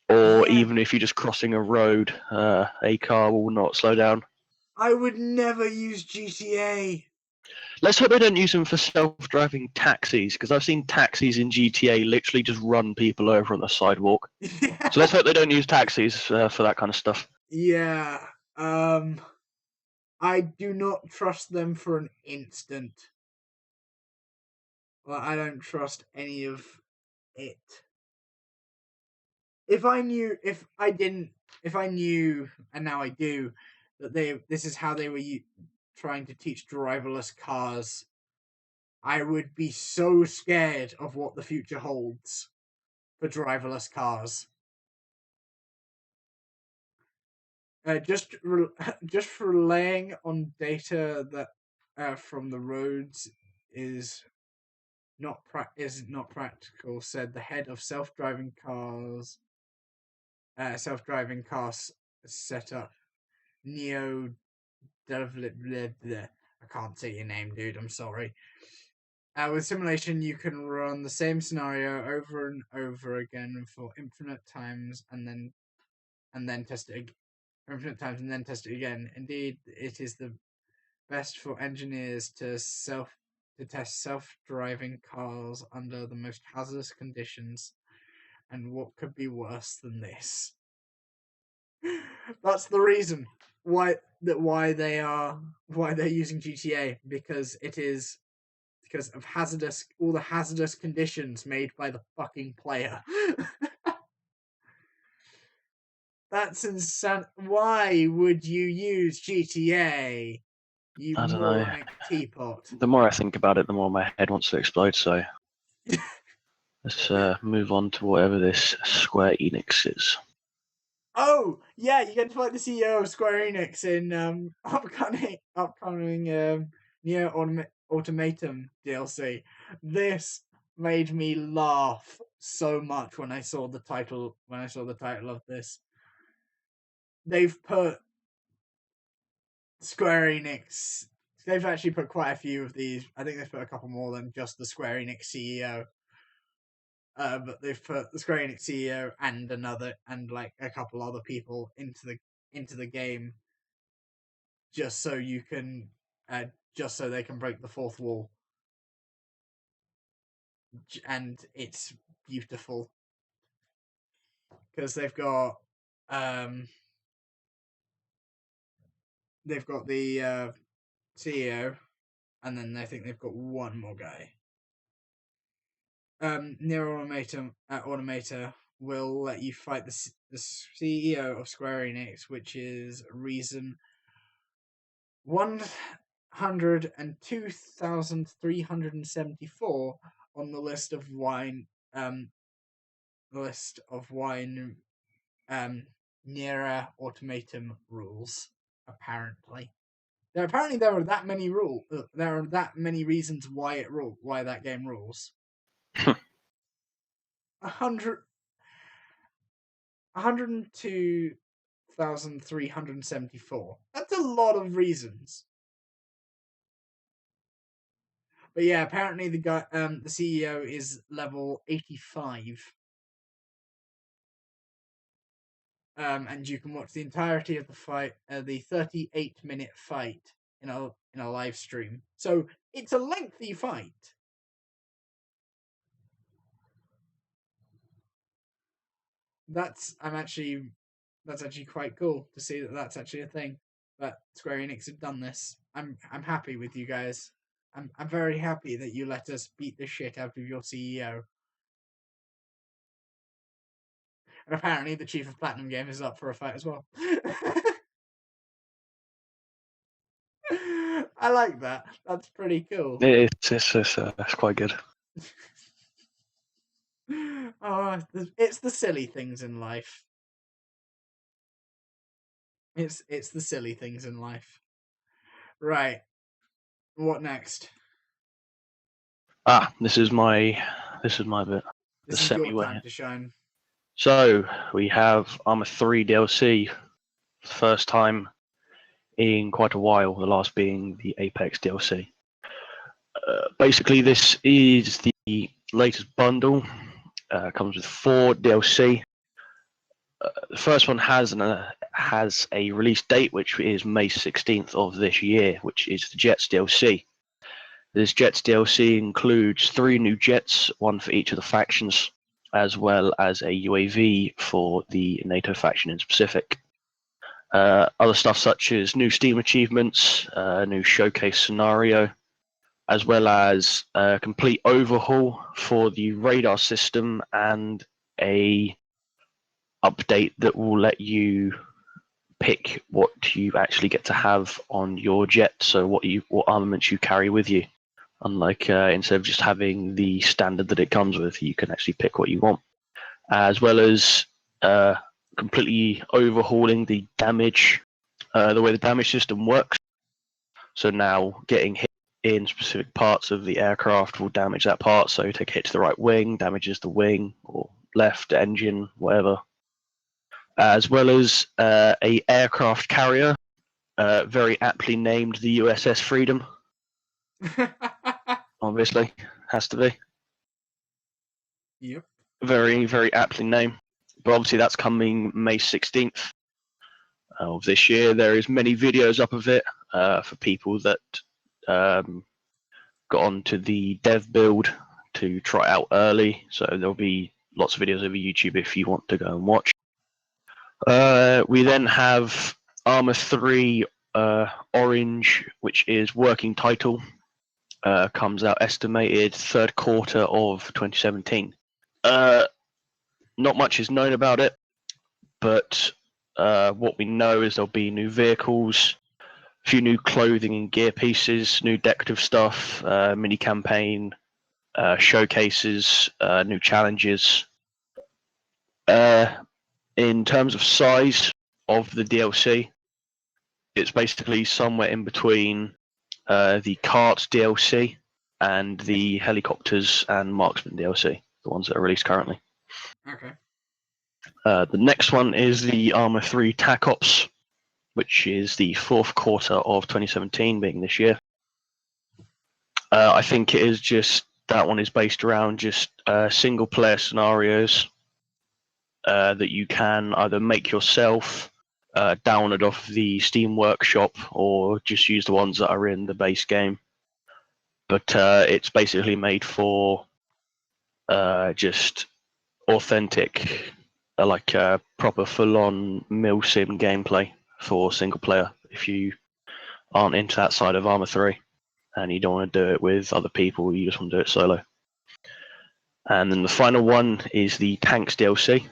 Or Yeah, even if you're just crossing a road, a car will not slow down. I would never use GTA. Let's hope they don't use them for self-driving taxis, because I've seen taxis in GTA literally just run people over on the sidewalk. So let's hope they don't use taxis for that kind of stuff. Yeah. I do not trust them for an instant. Well, I don't trust any of it. If I knew, and now I do, that this is how they were trying to teach driverless cars, I would be so scared of what the future holds for driverless cars. Just relying on data that from the roads is not practical," said the head of self-driving car setup Neo. I can't say your name, dude. I'm sorry. With simulation, you can run the same scenario over and over again for infinite times, and then test it infinite times, and then test it again. Indeed, it is the best for engineers to test self-driving cars under the most hazardous conditions. And what could be worse than this? That's the reason why they're using GTA, because of all the hazardous conditions made by the fucking player. That's insane. Why would you use GTA? You I don't know. moronic teapot. The more I think about it, the more my head wants to explode. So let's move on to whatever this Square Enix is. Oh yeah, you get to fight the CEO of Square Enix in upcoming Nier Automatum DLC. This made me laugh so much when I saw the title. Of this, they've put Square Enix. They've actually put quite a few of these. I think they've put a couple more than just the Square Enix CEO. But they've put the Square Enix CEO and like a couple other people into the game, just so they can break the fourth wall, and it's beautiful because they've got the CEO, and then I think they've got one more guy. Nier Automata will let you fight the CEO of Square Enix, which is Reason 102,374 on the list of wine Nier Automatum rules. Apparently, there are that many there are that many reasons why that game rules. 102,374. That's a lot of reasons. But yeah, apparently the CEO is level 85. And you can watch the entirety of the fight, the 38-minute fight in a live stream. So it's a lengthy fight. That's actually quite cool to see that that's actually a thing. But Square Enix have done this. I'm happy with you guys. I'm very happy that you let us beat the shit out of your CEO. And apparently the chief of Platinum Games is up for a fight as well. I like that. That's pretty cool. It's quite good. Oh, it's the silly things in life. It's the silly things in life. Right. What next? This is my bit. This The is your semi-way. time to shine. So we have Arma 3 DLC, first time in quite a while. The last being the Apex DLC. Basically, this is the latest bundle. Comes with 4 DLC. The first one has a release date, which is May 16th of this year, which is the Jets DLC. This Jets DLC includes 3 new jets, one for each of the factions, as well as a UAV for the NATO faction in specific. Other stuff such as new Steam achievements, new showcase scenario, as well as a complete overhaul for the radar system and a update that will let you pick what you actually get to have on your jet, so what armaments you carry with you. Unlike instead of just having the standard that it comes with, you can actually pick what you want, as well as completely overhauling the damage, the way the damage system works. So now getting hit in specific parts of the aircraft will damage that part. So take a hit to the right wing, damages the wing, or left engine, whatever. As well as a aircraft carrier, very aptly named the USS Freedom. Obviously, has to be. Yep. Very, very aptly named. But obviously that's coming May 16th of this year. There is many videos up of it for people that got onto the dev build to try it out early. So there'll be lots of videos over YouTube if you want to go and watch. We then have Arma 3 Orange, which is working title. Comes out estimated third quarter of 2017. Not much is known about it, but what we know is there'll be new vehicles, a few new clothing and gear pieces, new decorative stuff, mini campaign, showcases, new challenges. In terms of size of the DLC, it's basically somewhere in between the Cart DLC and the Helicopters and Marksman DLC, the ones that are released currently. Okay. The next one is the Arma 3 TAC Ops, which is the fourth quarter of 2017, being this year. I think it is just that one is based around just single player scenarios that you can either make yourself, download off the Steam Workshop, or just use the ones that are in the base game. But it's basically made for just authentic, like proper full-on milsim gameplay for single player. If you aren't into that side of Arma 3. and you don't want to do it with other people. You just want to do it solo. And then the final one is the Tanks DLC,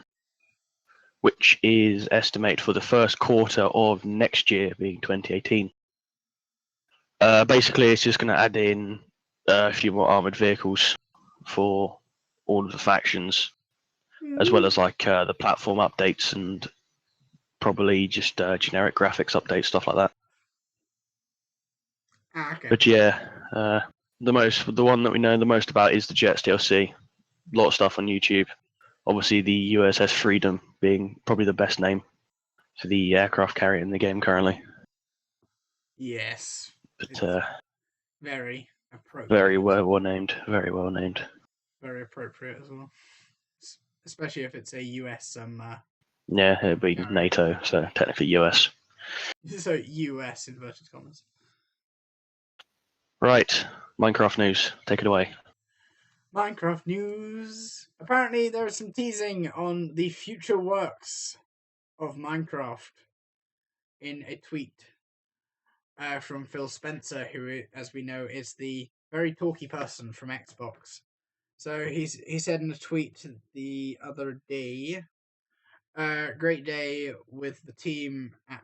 which is estimated for the first quarter of next year, being 2018. Basically, it's just going to add in a few more armored vehicles for all of the factions, as well as like the platform updates and probably just generic graphics updates, stuff like that. Okay. But yeah, the one that we know the most about is the Jets DLC. A lot of stuff on YouTube. Obviously, the USS Freedom being probably the best name for the aircraft carrier in the game currently. Yes. But very appropriate. very well named. Very well named. Very appropriate as well. Especially if it's a US Yeah, it'd be NATO, so technically US. So US inverted commas. Right, Minecraft news. Take it away. Minecraft news. Apparently, there is some teasing on the future works of Minecraft in a tweet from Phil Spencer, who, as we know, is the very talky person from Xbox. So he said in a tweet the other day, "Great day with the team at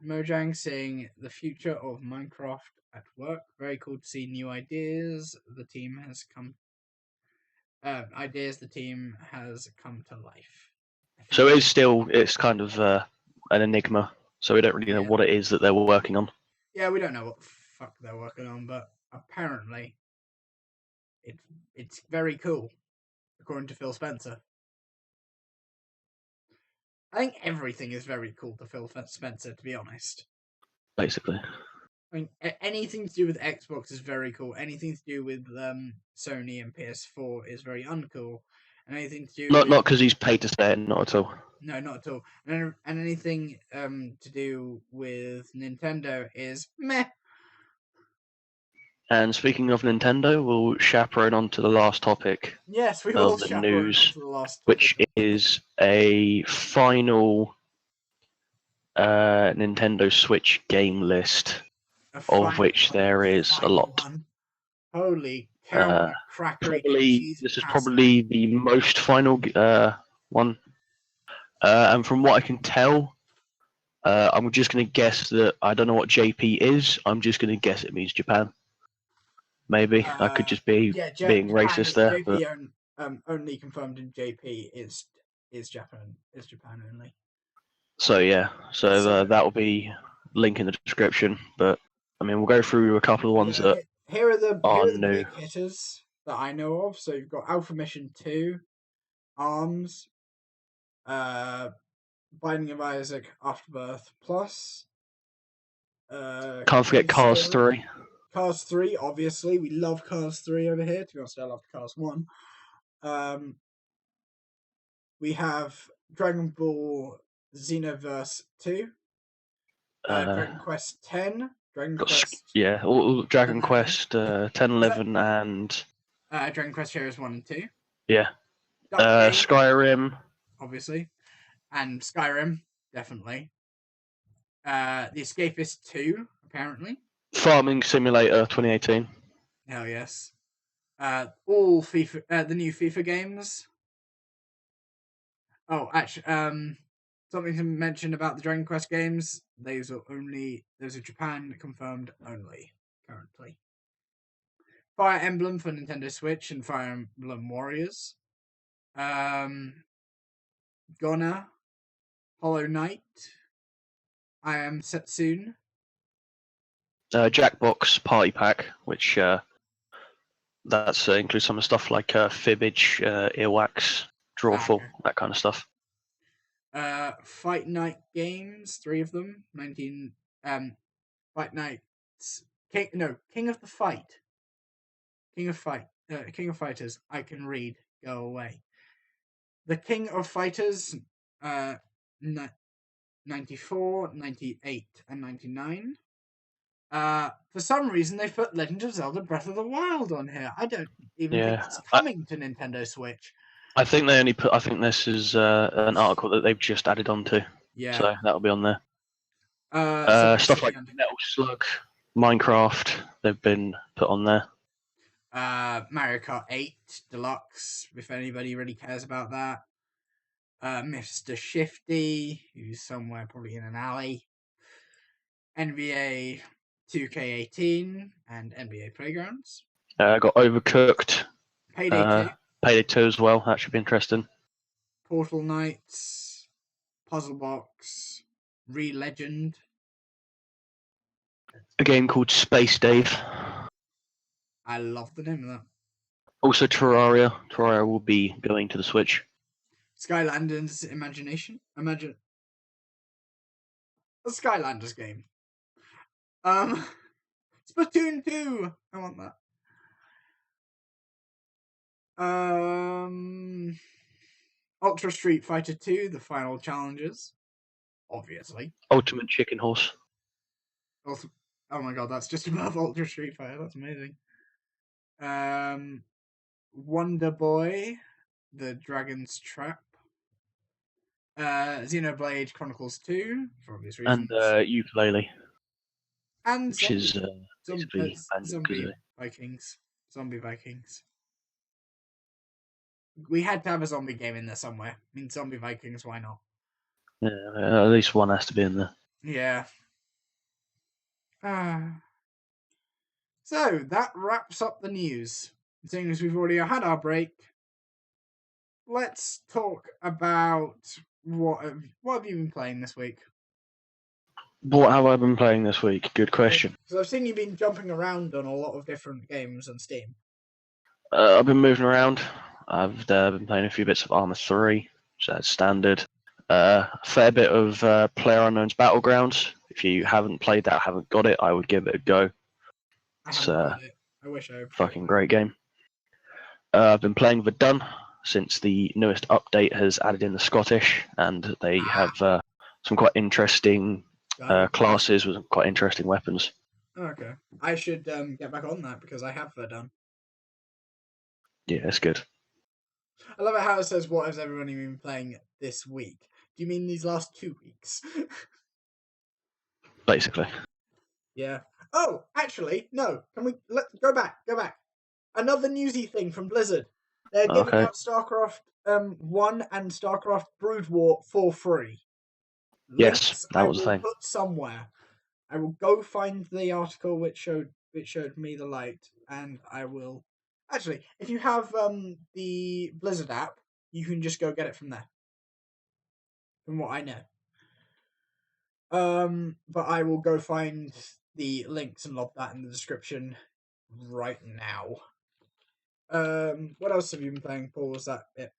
Mojang, seeing the future of Minecraft at work. Very cool to see new ideas. The team has come to life." So it's kind of an enigma. So we don't really know what it is that they're working on. Yeah, we don't know what the fuck they're working on, but apparently it's very cool, according to Phil Spencer. I think everything is very cool to Phil Spencer, to be honest. Basically. I mean, anything to do with Xbox is very cool. Anything to do with Sony and PS4 is very uncool. And anything to do not because he's paid to say it, not at all. No, not at all. And anything to do with Nintendo is meh. And speaking of Nintendo, we'll chaperone on to the last topic. Yes, we will of the chaperone news, on to the last topic, which is a final Nintendo Switch game list, of which there is a lot. One. Holy cow! This is probably the most final one. And from what I can tell, I'm just going to guess that I don't know what JP is. I'm just going to guess it means Japan. Maybe I could just be being racist there. JP only confirmed in JP is Japan only. So yeah, that will be link in the description. But I mean, we'll go through a couple of ones that here are the new. big hitters that I know of. So you've got Alpha Mission 2, Arms, Binding of Isaac, Afterbirth Plus. Can't forget Cars 3. Cars 3, obviously. We love Cars 3 over here. To be honest, I love Cars 1. We have Dragon Ball Xenoverse 2. Dragon Quest 10. Dragon Quest... Dragon Quest 10, 11, and... Dragon Quest Heroes 1 and 2. Yeah. Skyrim. Obviously. And Skyrim, definitely. The Escapist 2, apparently. Farming Simulator 2018. Hell yes. All FIFA, the new FIFA games. Oh, actually, something to mention about the Dragon Quest games. Those are Japan confirmed only currently. Fire Emblem for Nintendo Switch and Fire Emblem Warriors. Gonna, Hollow Knight, I Am Setsune. Jackbox Party Pack, which that's includes some of the stuff like Fibbage, Earwax, Drawful, that kind of stuff. Fight Night games, 3 of them. Fight Nights. King of the Fight. King of Fighters. I can read. Go away. The King of Fighters. 94, 98, and 99. For some reason, they put Legend of Zelda Breath of the Wild on here. I don't even think it's coming to Nintendo Switch. I think they only put. I think this is an article that they've just added onto. Yeah. So that'll be on there. Stuff like Metal Slug. Minecraft, they've been put on there. Mario Kart 8 Deluxe, if anybody really cares about that. Mr. Shifty, who's somewhere probably in an alley. NBA 2K18 and NBA Playgrounds. Got Overcooked, Payday 2, Payday 2 as well. That should be interesting. Portal Knights, Puzzle Box, Re-Legend. A game called Space Dave. I love the name of that. Also Terraria. Terraria will be going to the Switch. Skylanders Imagination. Imagine a Skylanders game. Splatoon 2. I want that. Ultra Street Fighter 2, the final challenges. Obviously. Ultimate Chicken Horse. Also, oh my god, that's just above Ultra Street Fighter. That's amazing. Wonder Boy, the Dragon's Trap. Xenoblade Chronicles 2, for obvious reasons. And Ukulele. And which is Zombie basically Vikings. Zombie Vikings. We had to have a zombie game in there somewhere. I mean, Zombie Vikings, why not? Yeah, at least one has to be in there. Yeah. So, that wraps up the news. Seeing as we've already had our break, let's talk about what have you been playing this week? What have I been playing this week? Good question. Because I've seen you've been jumping around on a lot of different games on Steam. I've been moving around. I've been playing a few bits of Arma 3, so that's standard. A fair bit of PlayerUnknown's Battlegrounds. If you haven't played that, haven't got it, I would give it a go. I haven't got it. I wish I had. Fucking great game. I've been playing Verdun since the newest update has added in the Scottish, and they have some quite interesting classes with some quite interesting weapons. Okay. I should get back on that because I have Verdun. Yeah, it's good. I love it how it says, what has everyone been playing this week? Do you mean these last 2 weeks? Basically. Yeah. Oh, actually, no. Can we go back? Another newsy thing from Blizzard. They're giving out StarCraft 1 and StarCraft Brood War for free. Yes, Links that was the thing. Put somewhere. I will go find the article which showed me the light, and I will. Actually, if you have the Blizzard app, you can just go get it from there. From what I know. But I will go find the links and lob that in the description right now. What else have you been playing, Paul? Was that it?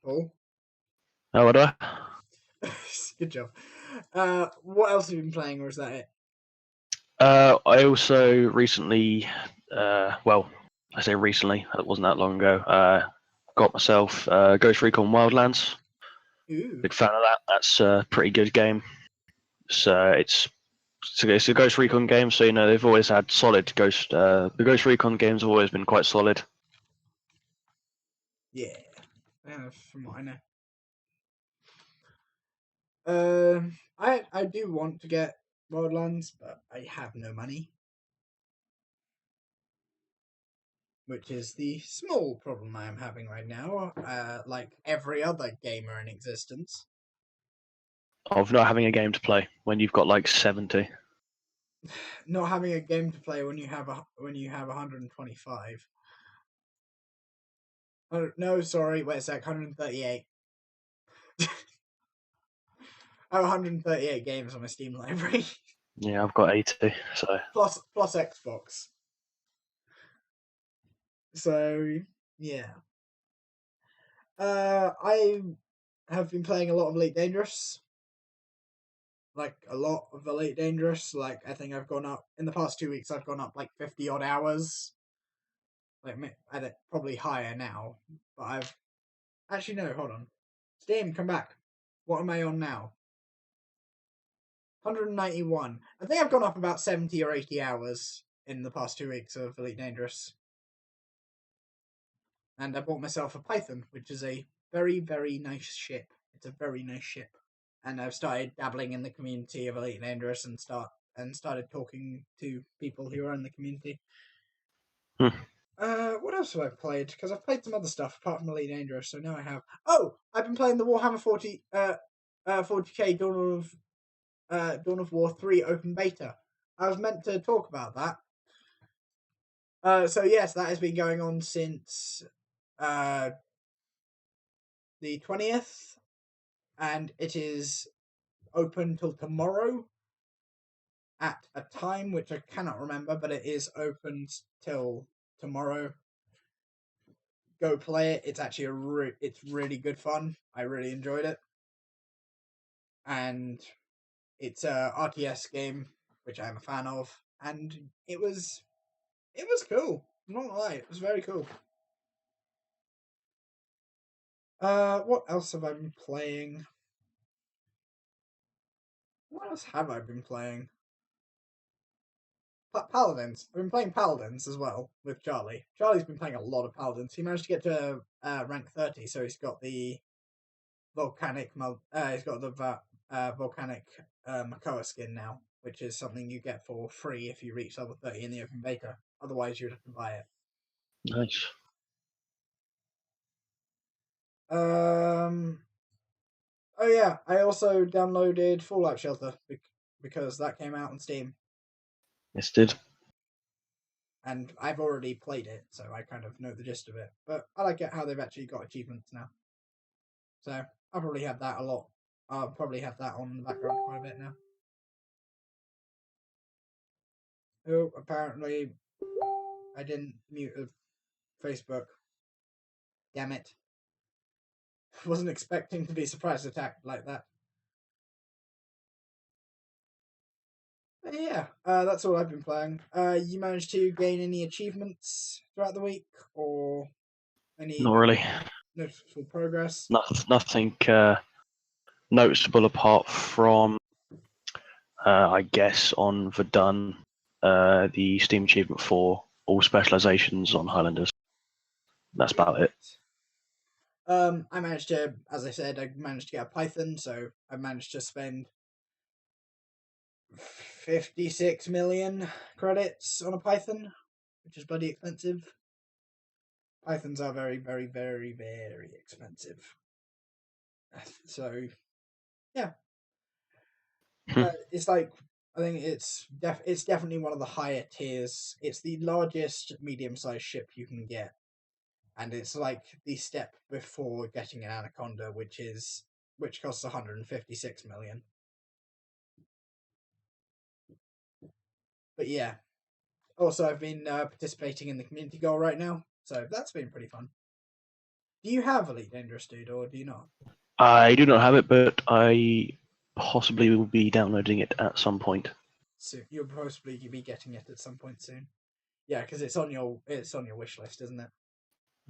Paul? Oh, what do I? Good job. What else have you been playing, or is that it? I also recently, well, I say recently, it wasn't that long ago, got myself Ghost Recon Wildlands. Ooh. Big fan of that. That's a pretty good game. So it's a Ghost Recon game, so they've always had solid Ghost. The Ghost Recon games have always been quite solid. Yeah, from what I know. I do want to get Wildlands, but I have no money, which is the small problem I am having right now. Like every other gamer in existence. Of not having a game to play when you've got like 70. Not having a game to play when you have 125. Oh, no, sorry, wait a sec, 138. I have 138 games on my Steam library. Yeah, I've got 80. So plus Xbox. So yeah. I have been playing a lot of Elite Dangerous. Like a lot of Elite Dangerous. Like I think I've gone up in the past 2 weeks. I've gone up like 50 odd hours. Like probably higher now. But I've actually no. Hold on. Steam, come back. What am I on now? 191. I think I've gone up about 70 or 80 hours in the past 2 weeks of Elite Dangerous. And I bought myself a Python, which is a very, very nice ship. It's a very nice ship. and I've started dabbling in the community of Elite Dangerous and started talking to people who are in the community. Hmm. What else have I played? Because I've played some other stuff apart from Elite Dangerous, so now I have. Oh, I've been playing the Warhammer 40k Dawn of War 3 open beta. I was meant to talk about that. So yes, that has been going on since the 20th, and it is open till tomorrow at a time which I cannot remember, but it is open till tomorrow. Go play it. It's actually it's really good fun. I really enjoyed it, and it's a RTS game which I'm a fan of, and it was cool. I'm not gonna lie, it was very cool. What else have I been playing? What else have I been playing? Paladins. I've been playing Paladins as well with Charlie. Charlie's been playing a lot of Paladins. He managed to get to rank 30, so he's got the volcanic. He's got the volcanic Makoa skin now, which is something you get for free if you reach level 30 in the open beta. Otherwise, you'd have to buy it. Nice. Oh yeah, I also downloaded Fallout Shelter because that came out on Steam. Yes, did. And I've already played it, so I kind of know the gist of it. But I like it how they've actually got achievements now. So I'll probably have that a lot. I'll probably have that on the background quite a bit now. Oh, apparently I didn't mute Facebook. Damn it. Wasn't expecting to be surprise attacked like that. But yeah, that's all I've been playing. You managed to gain any achievements throughout the week, or any Not really. noticeable progress? Nothing noticeable apart from, I guess, on Verdun, the Steam achievement for all specializations on Highlanders. That's about it. I managed to, as I said, I managed to get a Python, so I managed to spend 56 million credits on a Python, which is bloody expensive. Pythons are very, very, very, very expensive. So, yeah. It's like, I think it's definitely one of the higher tiers. It's the largest medium-sized ship you can get. And it's like the step before getting an Anaconda, which costs 156 million. But yeah, also I've been participating in the community goal right now, so that's been pretty fun. Do you have Elite Dangerous, dude, or do you not? I do not have it, but I possibly will be downloading it at some point. So you'll possibly be getting it at some point soon. Yeah, because it's on your wish list, isn't it?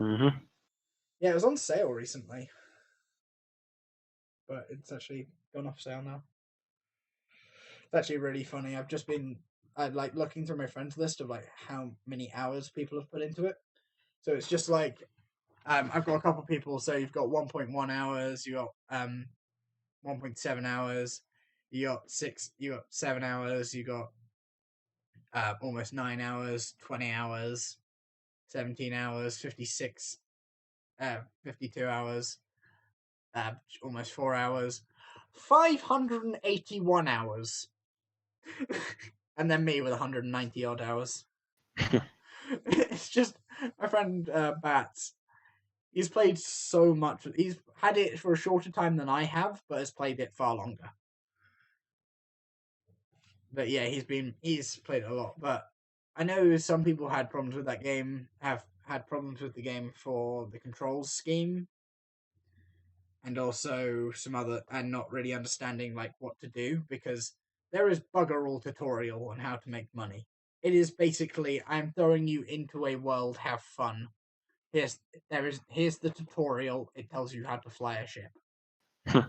Mm-hmm. Yeah, it was on sale recently, but it's actually gone off sale now. It's actually really funny. I like looking through my friends list of like how many hours people have put into it. So it's just like I've got a couple of people. So you've got 1.1 hours, you got 1.7 hours, you got 7 hours, you got almost 9 hours, 20 hours, 17 hours, 52 hours, almost 4 hours, 581 hours, and then me with 190 odd hours. It's just my friend Bats. He's played so much. He's had it for a shorter time than I have, but has played it far longer. But yeah, he's played it a lot. But I know some people had problems with that game. Have had problems with the game for the controls scheme, and also some other, and not really understanding like what to do, because there is bugger all tutorial on how to make money. It is basically, I'm throwing you into a world, have fun. Here's the tutorial. It tells you how to fly a ship. It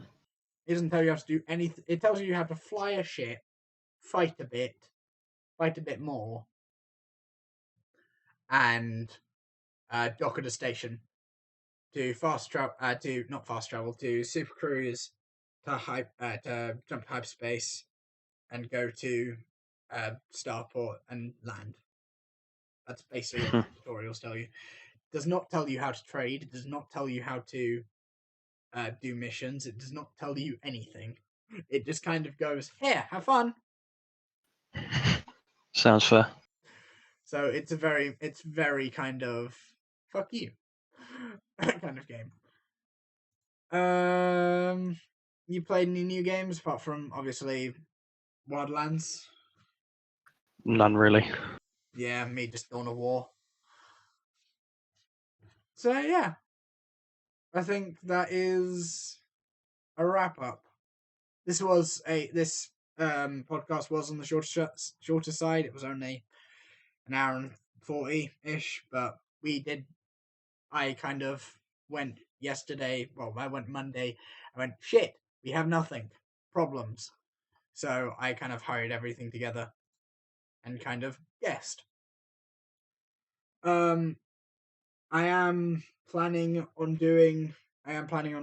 doesn't tell you how to do anything. It tells you how to fly a ship, fight a bit more, and dock at a station to fast travel. To not fast travel, to super cruise to jump to hyperspace and go to starport and land. That's basically all the tutorials tell you. It does not tell you how to trade. It does not tell you how to do missions. It does not tell you anything. It just kind of goes, "Here, have fun." Sounds fair. So it's very kind of fuck you kind of game. You played any new games apart from obviously Wildlands? None really. Yeah, me just Dawn of War. So yeah, I think that is a wrap up. This podcast was on the shorter side. It was only an hour and 40 ish, but I kind of went yesterday. Well, I went Monday. I went shit. We have nothing. Problems. So I kind of hurried everything together and kind of guessed. Um, I am planning on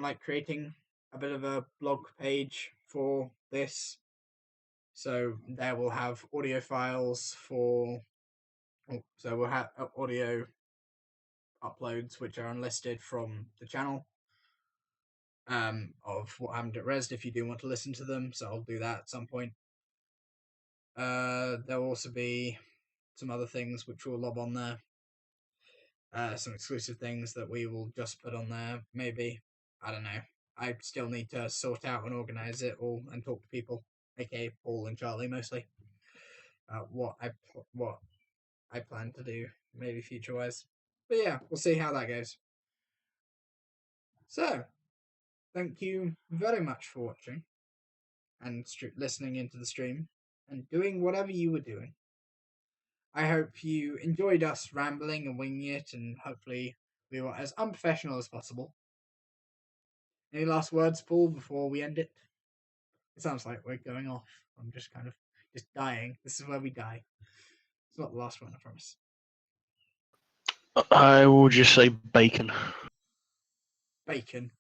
like creating a bit of a blog page for this. So there we'll have audio files so we'll have audio uploads which are unlisted from the channel of what happened at Resd if you do want to listen to them. So I'll do that at some point. There'll also be some other things which we'll lob on there. Some exclusive things that we will just put on there, maybe. I don't know. I still need to sort out and organize it all and talk to people, aka Paul and Charlie mostly. What I plan to do, maybe future wise. But yeah, we'll see how that goes. So, thank you very much for watching and listening into the stream and doing whatever you were doing. I hope you enjoyed us rambling and winging it, and hopefully we were as unprofessional as possible. Any last words, Paul, before we end it? It sounds like we're going off. I'm just kind of just dying. This is where we die. It's not the last one, I promise. I will just say bacon. Bacon.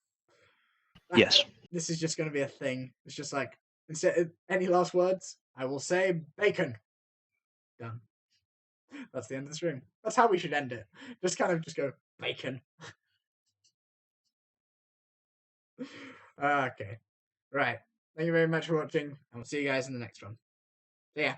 Yes. This is just going to be a thing. It's just like, instead of any last words, I will say bacon. Done. That's the end of the stream. That's how we should end it. Just kind of just go bacon. Okay. Right. Thank you very much for watching, and we'll see you guys in the next one. See ya.